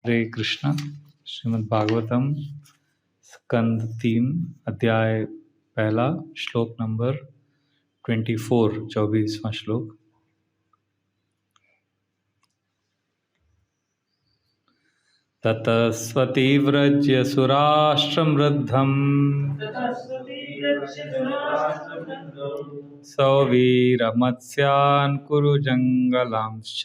हरे कृष्ण। श्रीमद् भागवतम स्कंद 3 अध्याय पहला श्लोक नंबर 24 24वां श्लोक। ततस्वतीव्रज्य सुराष्ट्रमृद्धम् सौवीरमत्स्यान् कुरु जङ्गलांश्च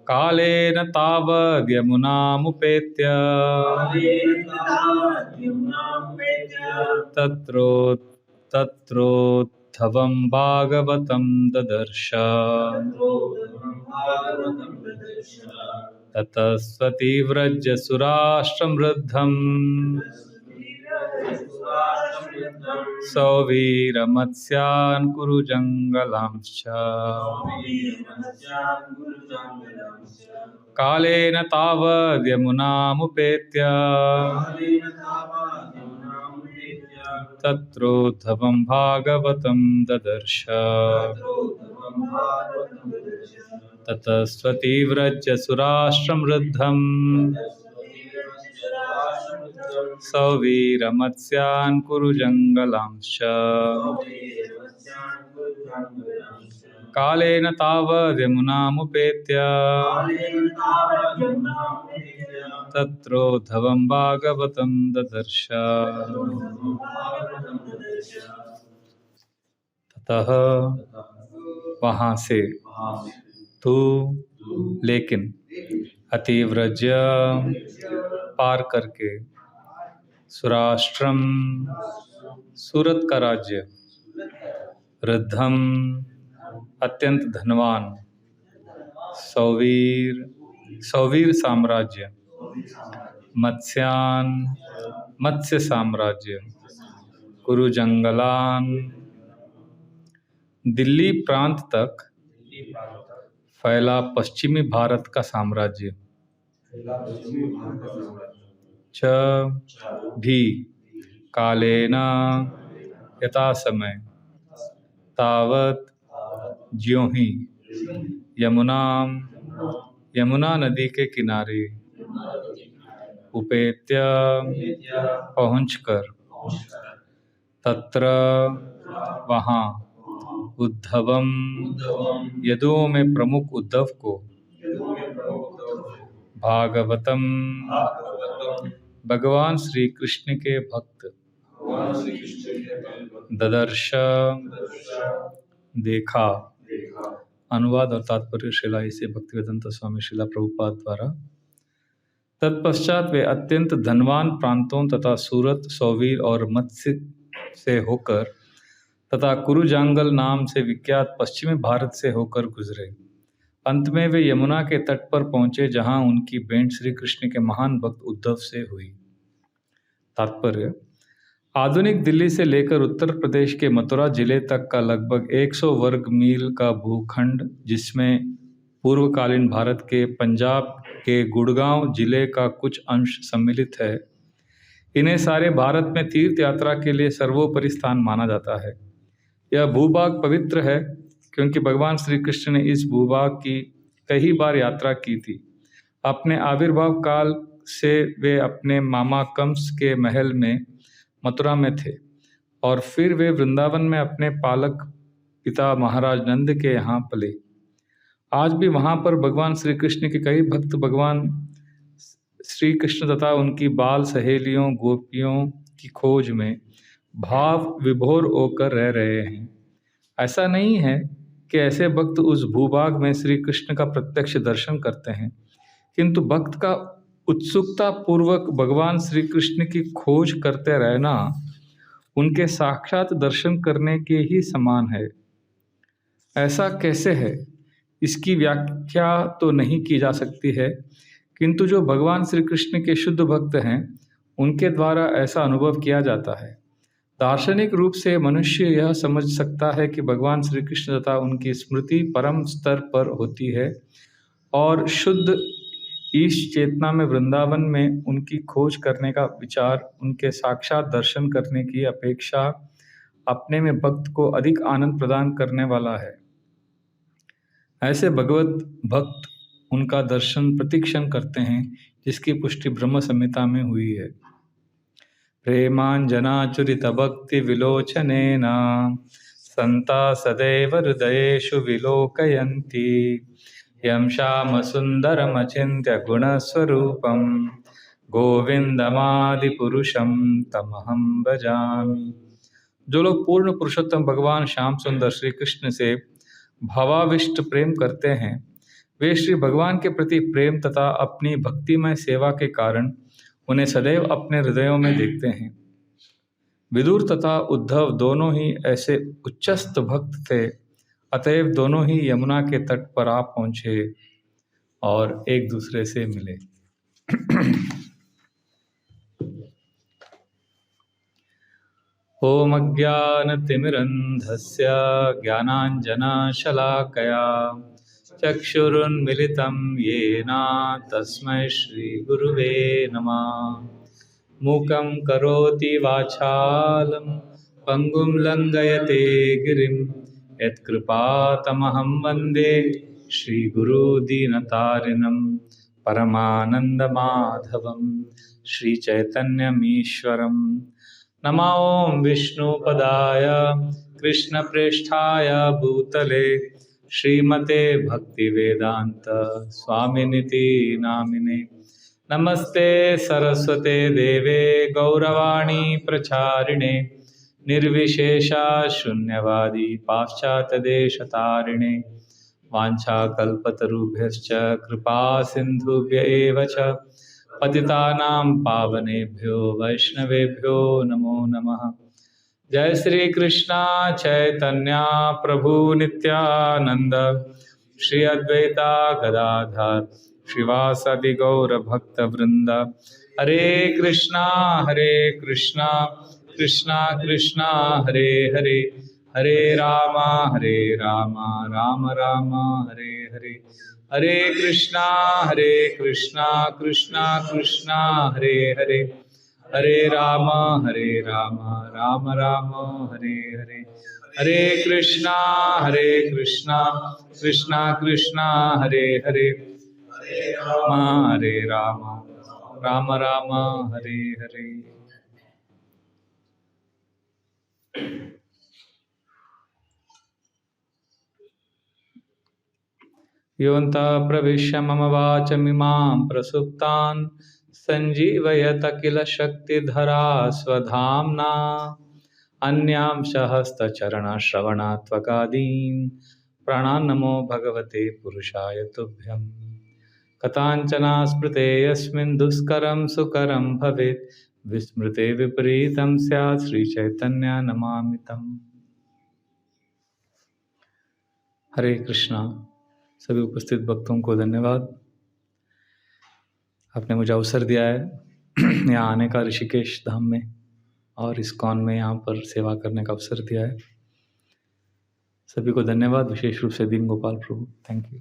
कालेन तावद्यमुनामुपेत्य तत्रोद्धवं भागवतं ददर्श। ततस्वतीव्रज्य सुराष्ट्रमृद्धम् सौवीरमत्स्यान् कुरु जङ्गलांश्च कालेन तावद्यमुनामुपेत्य तत्रोद्धवं भागवतं ददर्श। ततस्वतीव्रज्य सुराष्ट्रमृद्धम् सौवीरमत्स्यान् कुरु जङ्गलांश्च कालेन तावद्यमुनामुपेत्य तत्रोद्धवं भागवतं ददर्श। ततः वहाँ से, तू लेकिन, अतिव्रज्य पार करके, सुराष्ट्रम सूरत का राज्य, वृद्धम अत्यंत धनवान, सौवीर साम्राज्य, मत्स्यान मत्स्य साम्राज्य, कुरु जंगलान दिल्ली प्रांत तक फैला पश्चिमी भारत का साम्राज्य, च भी कालेन यथा समय, तावत ज्यों ही, यमुना नदी के किनारे, उपेत्य पहुंचकर, तत्र वहाँ, उद्धवम यदुओं में प्रमुख उद्धव को, भागवतम भगवान श्री कृष्ण के भक्त, ददर्श देखा। अनुवाद और तात्पर्य श्रीला इसे भक्तिवेदांत स्वामी श्रीला प्रभुपाद द्वारा। तत्पश्चात वे अत्यंत धनवान प्रांतों तथा सूरत, सौवीर और मत्स्य से होकर तथा कुरुजांगल नाम से विख्यात पश्चिमी भारत से होकर गुजरे। अंत में वे यमुना के तट पर पहुंचे, जहां उनकी भेंट श्री कृष्ण के महान भक्त उद्धव से हुई। तात्पर्य: आधुनिक दिल्ली से लेकर उत्तर प्रदेश के मथुरा जिले तक का लगभग 100 वर्ग मील का भूखंड, जिसमें पूर्वकालीन भारत के पंजाब के गुड़गांव जिले का कुछ अंश सम्मिलित है, इन्हें सारे भारत में तीर्थ यात्रा के लिए सर्वोपरि स्थान माना जाता है। यह भूभाग पवित्र है क्योंकि भगवान श्री कृष्ण ने इस भूभाग की कई बार यात्रा की थी। अपने आविर्भाव काल से वे अपने मामा कंस के महल में मथुरा में थे और फिर वे वृंदावन में अपने पालक पिता महाराज नंद के यहाँ पले। आज भी वहाँ पर भगवान श्री कृष्ण के कई भक्त भगवान श्री कृष्ण तथा उनकी बाल सहेलियों गोपियों की खोज में भाव विभोर होकर रह रहे हैं। ऐसा नहीं है कि ऐसे भक्त उस भूभाग में श्री कृष्ण का प्रत्यक्ष दर्शन करते हैं, किंतु भक्त का उत्सुकता पूर्वक भगवान श्री कृष्ण की खोज करते रहना उनके साक्षात दर्शन करने के ही समान है। ऐसा कैसे है, इसकी व्याख्या तो नहीं की जा सकती है, किंतु जो भगवान श्री कृष्ण के शुद्ध भक्त हैं, उनके द्वारा ऐसा अनुभव किया जाता है। दार्शनिक रूप से मनुष्य यह समझ सकता है कि भगवान श्री कृष्ण तथा उनकी स्मृति परम स्तर पर होती है और शुद्ध ईश चेतना में वृंदावन में उनकी खोज करने का विचार उनके साक्षात दर्शन करने की अपेक्षा अपने में भक्त को अधिक आनंद प्रदान करने वाला है। ऐसे भगवत भक्त उनका दर्शन प्रतिक्षण करते हैं, जिसकी पुष्टि ब्रह्म संहिता में हुई है। प्रेमांजनाचुरित भक्ति विलोचनेन संता सदैव हृदयेषु विलोकयन्ति यं श्यामसुन्दरमचिन्त्य गुणस्वरूपं गोविन्दमादिपुरुषं तमहं भजामि। जो लोग पूर्ण पुरुषोत्तम भगवान श्याम सुंदर श्री कृष्ण से भावाविष्ट प्रेम करते हैं, वे श्री भगवान के प्रति प्रेम तथा अपनी भक्तिमय सेवा के कारण उन्हें सदैव अपने हृदयों में देखते हैं। विदुर तथा उद्धव दोनों ही ऐसे उच्चस्त भक्त थे, अतएव दोनों ही यमुना के तट पर आ पहुँचे और एक दूसरे से मिले। ओम अज्ञानतिमिरन्धस्य ज्ञानाञ्जनशलाकया चक्षुरुन्मिलितं येन तस्मै श्रीगुरुवे नमः। मूकं करोति वाचालं पङ्गुं लङ्घयते गिरिं यत्कृपातमहं वन्दे श्रीगुरुदीनतारिणं परमानन्दमाधवं श्रीचैतन्यमीश्वरम्। नमो ओं विष्णुपदाय कृष्णप्रेष्ठाय भूतले श्रीमते भक्तिवेदांत स्वामिनिति नामिने। नमस्ते सरस्वते देवे गौरवाणी प्रचारिणे निर्विशेषा शून्यवादी पाश्चात्यदेशतारिणे। वाञ्छाकल्पतरुभ्यश्च कृपा सिन्धुभ्य एव च पतितानां पावनेभ्यो वैष्णवेभ्यो नमो नमः। जय श्री कृष्णा चैतन्य प्रभु नित्यानंद श्री अद्वैता गदाधर श्रीवासदि गौर भक्त वृंद। हरे कृष्णा कृष्णा कृष्णा हरे हरे, हरे राम राम राम हरे हरे। हरे कृष्णा कृष्णा कृष्णा हरे हरे, हरे राम राम राम हरे हरे। हरे कृष्णा कृष्णा कृष्णा हरे हरे, हरे राम राम राम हरे हरे। योऽन्तः प्रविश्य मम वाचमिमां प्रसुप्तान् सञ्जीवयत किल शक्तिधरा स्वधाम्ना। अन्यांश हस्तचरणश्रवणात्वकादीन् प्राणान् नमो भगवते पुरुषाय तुभ्यं। कथाञ्चना स्मृते यस्मिन् दुष्करं सुकरं भवेत् विस्मृते विपरीतं स्यात् श्रीचैतन्य नमामि तम्। हरे कृष्णा। सभी उपस्थित भक्तों को धन्यवाद। आपने मुझे अवसर दिया है यहाँ आने का, ऋषिकेश धाम में और इस्कॉन में यहाँ पर सेवा करने का अवसर दिया है। सभी को धन्यवाद, विशेष रूप से दीन गोपाल प्रभु, थैंक यू।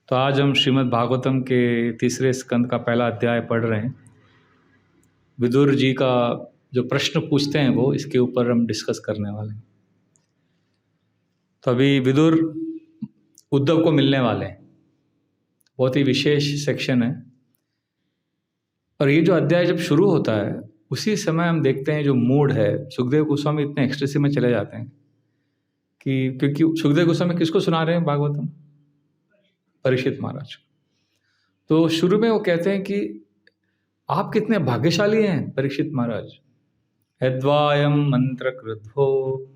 तो आज हम श्रीमद् भागवतम के तीसरे स्कंद का पहला अध्याय पढ़ रहे हैं। विदुर जी का जो प्रश्न पूछते हैं वो इसके ऊपर हम डिस्कस करने वाले हैं। तो अभी विदुर उद्धव को मिलने वाले हैं, बहुत ही विशेष सेक्शन है। और ये जो अध्याय जब शुरू होता है उसी समय हम देखते हैं जो मूड है, सुखदेव गोस्वामी इतने एक्सट्रेसिव में चले जाते हैं कि क्योंकि सुखदेव गोस्वामी किसको सुना रहे हैं भागवतम? परीक्षित महाराज। तो शुरू में वो कहते हैं कि आप कितने भाग्यशाली हैं परीक्षित महाराज। यद्वायं मंत्र कृद्धो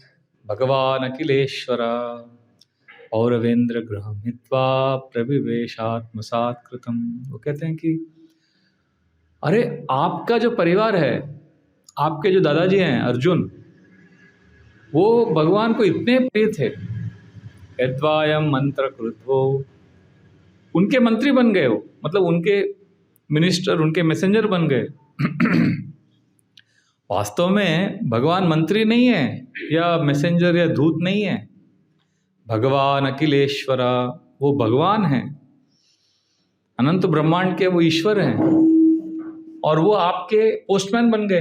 भगवान अखिलेश्वरा औरवेंद्र गृहं हित्वा प्रविवेशात्मसात् कृतम्। वो कहते हैं कि अरे आपका जो परिवार है, आपके जो दादाजी हैं अर्जुन, वो भगवान को इतने प्रिय थे। यद्वायं मंत्र कृद्धो, उनके मंत्री बन गए हो, मतलब उनके मिनिस्टर, उनके मैसेंजर बन गए। वास्तव में भगवान मंत्री नहीं है या मैसेंजर या दूत नहीं है। भगवान अखिलेश्वरा, वो भगवान हैं, अनंत ब्रह्मांड के वो ईश्वर हैं, और वो आपके पोस्टमैन बन गए,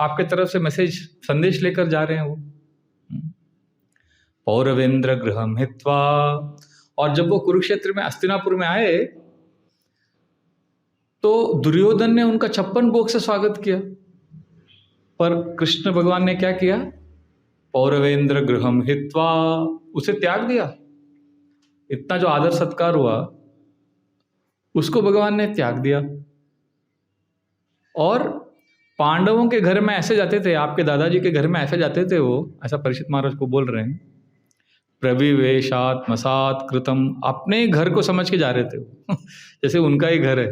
आपके तरफ से मैसेज संदेश लेकर जा रहे हैं। वो पौरवेंद्र गृहम हित्वा। और जब वो कुरुक्षेत्र में हस्तिनापुर में आए तो दुर्योधन ने उनका 56 भोग से स्वागत किया, पर कृष्ण भगवान ने क्या किया? पौरवेंद्र गृहम हित्वा, उसे त्याग दिया। इतना जो आदर सत्कार हुआ उसको भगवान ने त्याग दिया। और पांडवों के घर में ऐसे जाते थे, आपके दादाजी के घर में ऐसे जाते थे वो, ऐसा परीक्षित महाराज को बोल रहे हैं, प्रविवेशात मसात कृतम, अपने घर को समझ के जा रहे थे वो जैसे उनका ही घर है।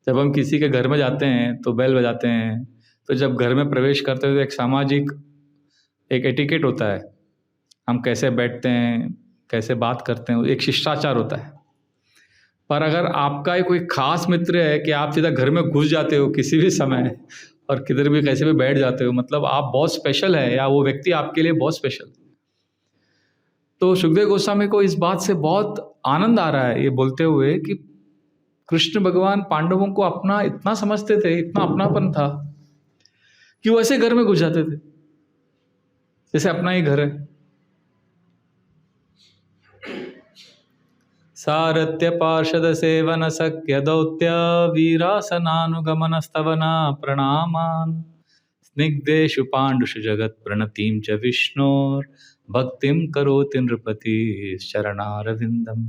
जब हम किसी के घर में जाते हैं तो बेल बजाते हैं, तो जब घर में प्रवेश करते हैं तो एक सामाजिक एक एटिकेट होता है, हम कैसे बैठते हैं, कैसे बात करते हैं, एक शिष्टाचार होता है। पर अगर आपका कोई खास मित्र है कि आप सीधा घर में घुस जाते हो किसी भी समय और किधर भी कैसे भी बैठ जाते हो, मतलब आप बहुत स्पेशल है, या वो व्यक्ति आपके लिए बहुत स्पेशल। तो सुखदेव गोस्वामी को इस बात से बहुत आनंद आ रहा है ये बोलते हुए कि कृष्ण भगवान पांडवों को अपना इतना समझते थे, इतना अपनापन था कि वो ऐसे घर में घुस जाते थे जैसे अपना ही घर है। सारथ्य पार्षद सेवन सक्य दौत्य वीरासनानुगमन स्तवना प्रणामान स्निग्धेषु पांडुषु जगत प्रणतिम च विष्णोर भक्तिम करोति नृपति चरणारविंदम।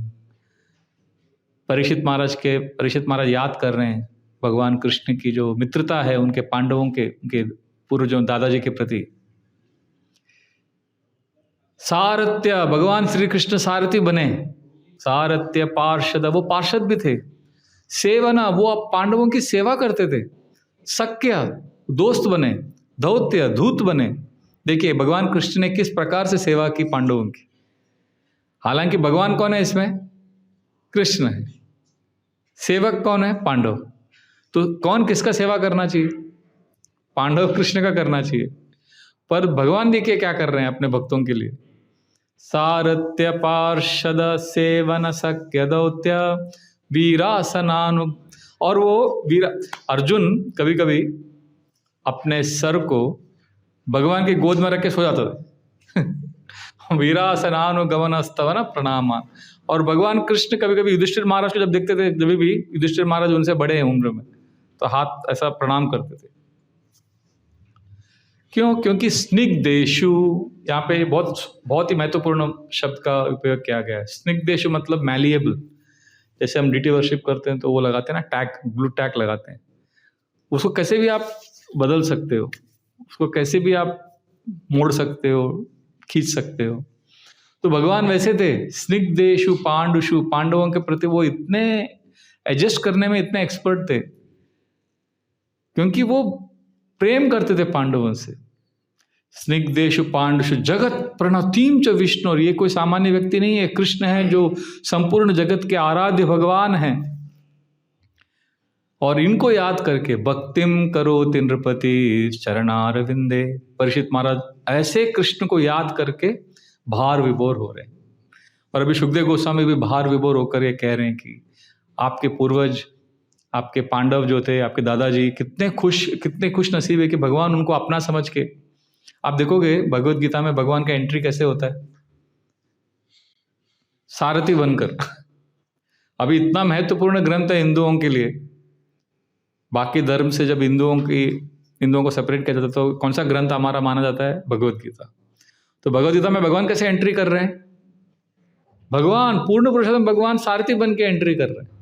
परीक्षित महाराज याद कर रहे हैं भगवान कृष्ण की जो मित्रता है उनके पांडवों के, उनके पूर्वजों दादाजी के प्रति। सारथ्य, भगवान श्री कृष्ण सारथी बने। सारथ्य पार्षद, वो पार्षद भी थे। सेवना, वो पांडवों की सेवा करते थे। सख्य, दोस्त बने। दौत्य, दूत बने। देखिए भगवान कृष्ण ने किस प्रकार से सेवा की पांडवों की। हालांकि भगवान कौन है इसमें? कृष्ण है। सेवक कौन है? पांडव। तो कौन किसका सेवा करना चाहिए? पांडव कृष्ण का करना चाहिए। पर भगवान देखिए क्या कर रहे हैं अपने भक्तों के लिए। सारथ्य पार्षद सेवन सख्य दौत्य वीरासनानु। और वो अर्जुन कभी कभी अपने सर को भगवान की गोद में रख के सो जाता था वीरासनानुगमन स्तवन प्रणामान। और भगवान कृष्ण कभी कभी युधिष्ठिर महाराज को जब देखते थे, जब भी युधिष्ठिर महाराज उनसे बड़े हैं उम्र में, तो हाथ ऐसा प्रणाम करते थे। क्यों? क्योंकि स्निग्धेषु, यहाँ पे बहुत ही महत्वपूर्ण शब्द का उपयोग किया गया है। स्निग्धेषु मतलब मैलिएबल। जैसे हम डीटी वर्शिप करते हैं तो वो लगाते हैं ना टैग, ब्लू टैग लगाते हैं, उसको कैसे भी आप बदल सकते हो, उसको कैसे भी आप मोड़ सकते हो, खींच सकते हो। तो भगवान वैसे थे। स्निग्धेषु पांडुषु, पांडवों के प्रति वो इतने एडजस्ट करने में इतने एक्सपर्ट थे क्योंकि वो प्रेम करते थे पांडवों से। स्निग्धेषु पांडुषु जगत प्रणतिम च विष्णु। और ये कोई सामान्य व्यक्ति नहीं है, कृष्ण है जो संपूर्ण जगत के आराध्य भगवान हैं। और इनको याद करके भक्तिम करोति नृपति चरणारविंदे। परीक्षित महाराज ऐसे कृष्ण को याद करके भार विभोर हो रहे हैं। और अभी सुखदेव गोस्वामी भी भार विभोर होकर ये कह रहे हैं कि आपके पूर्वज, आपके पांडव जो थे, आपके दादाजी कितने खुश नसीब है कि भगवान उनको अपना समझ के। आप देखोगे भगवत गीता में भगवान का एंट्री कैसे होता है? सारथी बनकर। अभी इतना महत्वपूर्ण ग्रंथ है हिंदुओं के लिए। बाकी धर्म से जब हिंदुओं को सेपरेट किया जाता है तो कौन सा ग्रंथ हमारा माना जाता है? भगवत गीता। तो भगवत गीता में भगवान कैसे एंट्री कर रहे हैं? भगवान पूर्ण पुरुषोत्तम भगवान सारथी बन के एंट्री कर रहे हैं।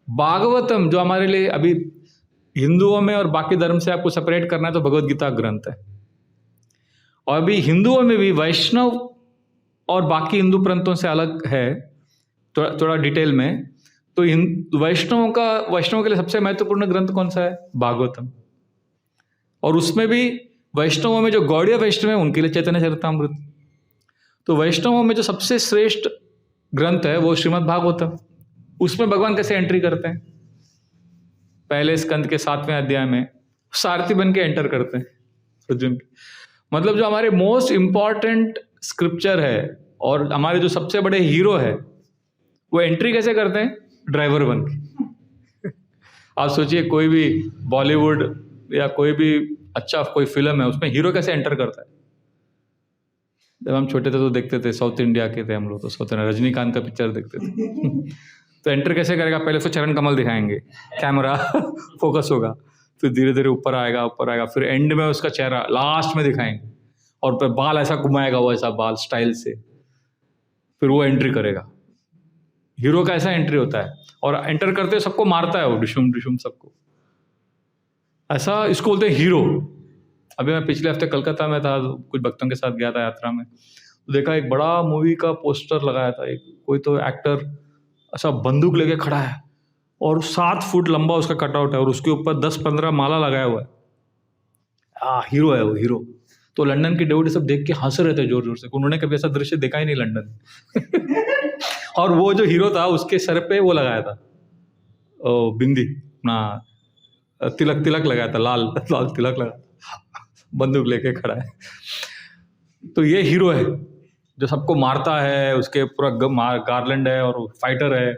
भागवतम जो हमारे लिए अभी हिंदुओं में और बाकी धर्म से आपको सेपरेट करना है तो भगवत गीता ग्रंथ है। और अभी हिंदुओं में भी वैष्णव और बाकी हिंदू पंथों से अलग है थोड़ा डिटेल में। तो वैष्णवों के लिए सबसे महत्वपूर्ण ग्रंथ कौन सा है? भागवतम। और उसमें भी वैष्णवों में जो गौड़ीय वैष्णव है उनके लिए चैतन्य चरितामृत। तो वैष्णवों में जो सबसे श्रेष्ठ ग्रंथ है वो श्रीमद् भागवतम। उसमें भगवान कैसे एंट्री करते हैं? पहले स्कंद के 7वें अध्याय में सारथी बन के एंटर करते हैं अर्जुन। मतलब जो हमारे मोस्ट इंपॉर्टेंट स्क्रिप्चर है और हमारे जो सबसे बड़े हीरो है वो एंट्री कैसे करते हैं? ड्राइवर बन के। आप सोचिए कोई भी बॉलीवुड या कोई भी अच्छा कोई फिल्म है उसमें हीरो कैसे एंटर करता है? जब हम छोटे थे तो देखते थे, साउथ इंडिया के थे हम लोग, तो साउथ इंडिया रजनीकांत का पिक्चर देखते थे। तो एंटर कैसे करेगा, पहले उसको चरण कमल दिखाएंगे, कैमरा फोकस होगा, फिर धीरे धीरे ऊपर आएगा, फिर एंड में उसका चेहरा लास्ट में दिखाएंगे, और फिर बाल ऐसा घुमाएगा, वो ऐसा बाल स्टाइल से, फिर वो एंट्री करेगा। हीरो का ऐसा एंट्री होता है, और एंटर करते सबको मारता है वो, डिशुम डिशुम सबको, ऐसा इसको बोलते हैं हीरो। अभी मैं पिछले हफ्ते कलकत्ता में था, कुछ भक्तों के साथ गया था यात्रा में, तो देखा एक बड़ा मूवी का पोस्टर लगाया था, एक कोई तो एक्टर ऐसा बंदूक लेके खड़ा है, और 7 फुट लंबा उसका कटआउट है, और उसके ऊपर 10-15 माला लगाया हुआ है। हीरो है वो, हीरो। तो लंदन के डेवोटी सब देख के हंस रहे थे जोर जोर से, उन्होंने कभी ऐसा दृश्य देखा ही नहीं लंदन। और वो जो हीरो था उसके सर पे वो लगाया था बिंदी, अपना तिलक लगाया था, लाल तिलक लगा, बंदूक लेके खड़ा है। तो ये हीरो है जो सबको मारता है, उसके पूरा गार्लैंड है और फाइटर है।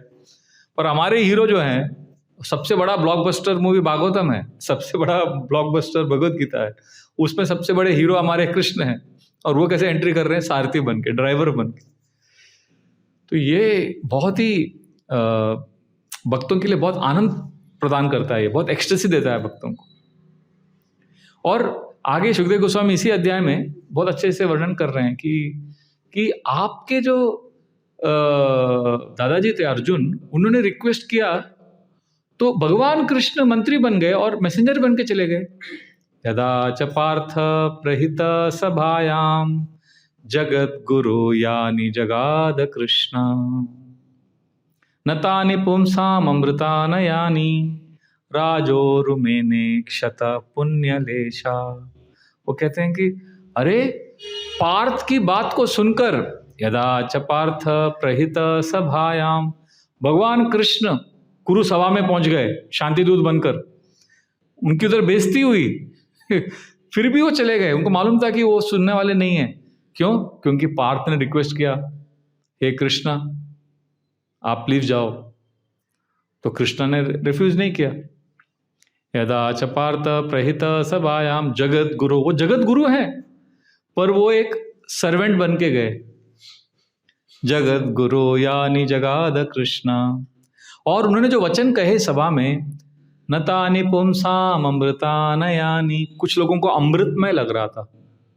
पर हमारे हीरो जो हैं, सबसे बड़ा ब्लॉकबस्टर मूवी भागवतम है, सबसे बड़ा ब्लॉकबस्टर भगवत गीता है, उसमें सबसे बड़े हीरो हमारे कृष्ण हैं, और वो कैसे एंट्री कर रहे हैं, सारथी बन के, ड्राइवर बन के। तो ये बहुत ही भक्तों के लिए बहुत आनंद प्रदान करता है, ये बहुत एक्सटेसी देता है भक्तों को। और आगे सुखदेव गोस्वामी इसी अध्याय में बहुत अच्छे से वर्णन कर रहे हैं कि आपके जो दादाजी थे अर्जुन, उन्होंने रिक्वेस्ट किया तो भगवान कृष्ण मंत्री बन गए और मैसेंजर बन के चले गए। यदा च पार्थ प्रहित सभायाम जगत गुरु यानी जगाद कृष्ण नतानि पुंसाम अमृतान यानी राजोरुमेने क्षत पुण्यलेशा। वो कहते हैं कि अरे पार्थ की बात को सुनकर, यदा च पार्थ प्रहित सभायाम, भगवान कृष्ण कुरु सभा में पहुंच गए शांति दूत बनकर, उनकी उधर बेइज्जती हुई फिर भी वो चले गए, उनको मालूम था कि वो सुनने वाले नहीं है। क्यों? क्योंकि पार्थ ने रिक्वेस्ट किया, हे कृष्णा आप प्लीज जाओ, तो कृष्ण ने रिफ्यूज नहीं किया। यदा च पार्थ प्रहित सभायाम जगत गुरु, वो जगत गुरु हैं पर वो एक सर्वेंट बन के गए। जगत गुरु यानी जगाद कृष्णा, और उन्होंने जो वचन कहे सभा में, नतानि पुंसाम अमृतान यानी, कुछ लोगों को अमृतमय लग रहा था,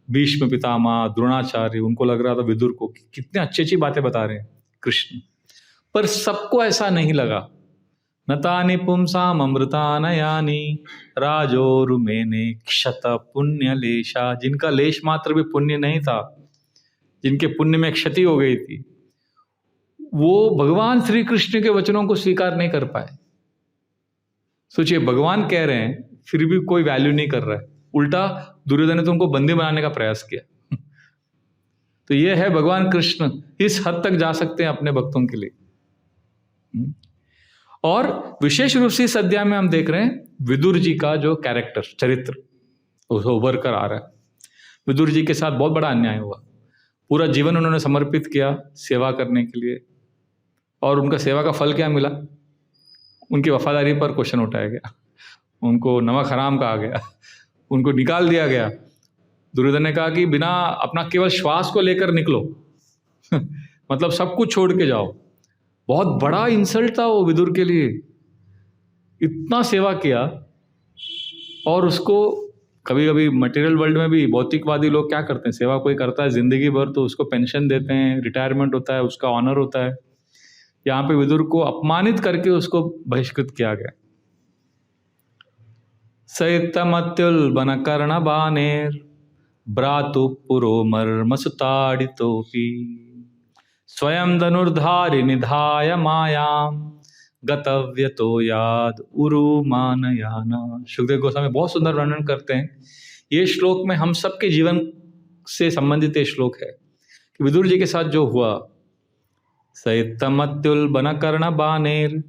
भीष्म पितामह, द्रोणाचार्य, उनको लग रहा था विदुर को कितने अच्छी अच्छी बातें बता रहे हैं कृष्ण, पर सबको ऐसा नहीं लगा। नतानि पुंसाम अमृतान यानी राजोरुमेने क्षत पुण्य लेशा, जिनका लेश मात्र भी पुण्य नहीं था, जिनके पुण्य में क्षति हो गई थी, वो भगवान श्री कृष्ण के वचनों को स्वीकार नहीं कर पाए। सोचिए, भगवान कह रहे हैं फिर भी कोई वैल्यू नहीं कर रहा है, उल्टा दुर्योधन ने तो उनको बंदी बनाने का प्रयास किया। तो ये है भगवान कृष्ण, इस हद तक जा सकते हैं अपने भक्तों के लिए। और विशेष रूप से इस अध्याय में हम देख रहे हैं विदुर जी का जो कैरेक्टर, चरित्र उभर कर आ रहा है। विदुर जी के साथ बहुत बड़ा अन्याय हुआ, पूरा जीवन उन्होंने समर्पित किया सेवा करने के लिए, और उनका सेवा का फल क्या मिला? उनकी वफादारी पर क्वेश्चन उठाया गया, उनको नमक हराम कहा गया, उनको निकाल दिया गया। दुर्योधन ने कहा कि बिना अपना केवल श्वास को लेकर निकलो मतलब सब कुछ छोड़ के जाओ। बहुत बड़ा इंसल्ट था वो विदुर के लिए, इतना सेवा किया। और उसको कभी कभी मटेरियल वर्ल्ड में भी भौतिकवादी लोग क्या करते हैं, सेवा कोई करता है जिंदगी भर तो उसको पेंशन देते हैं, रिटायरमेंट होता है, उसका ऑनर होता है। यहाँ पे विदुर को अपमानित करके उसको बहिष्कृत किया गया। सैतमत्युल बन कर्ण बानेर भ्रातु पुरो मर्मसुताड़ितोपि स्वयं धनुर्धारि निधाय मायाम गतव्यतो याद उरु मानयाना। सुखदेव गोस्वामी बहुत सुंदर वर्णन करते हैं। ये श्लोक में हम सबके जीवन से संबंधित ये श्लोक है कि विदुर जी के साथ जो हुआ, सैतमत्युल बन कर्ण बानेर,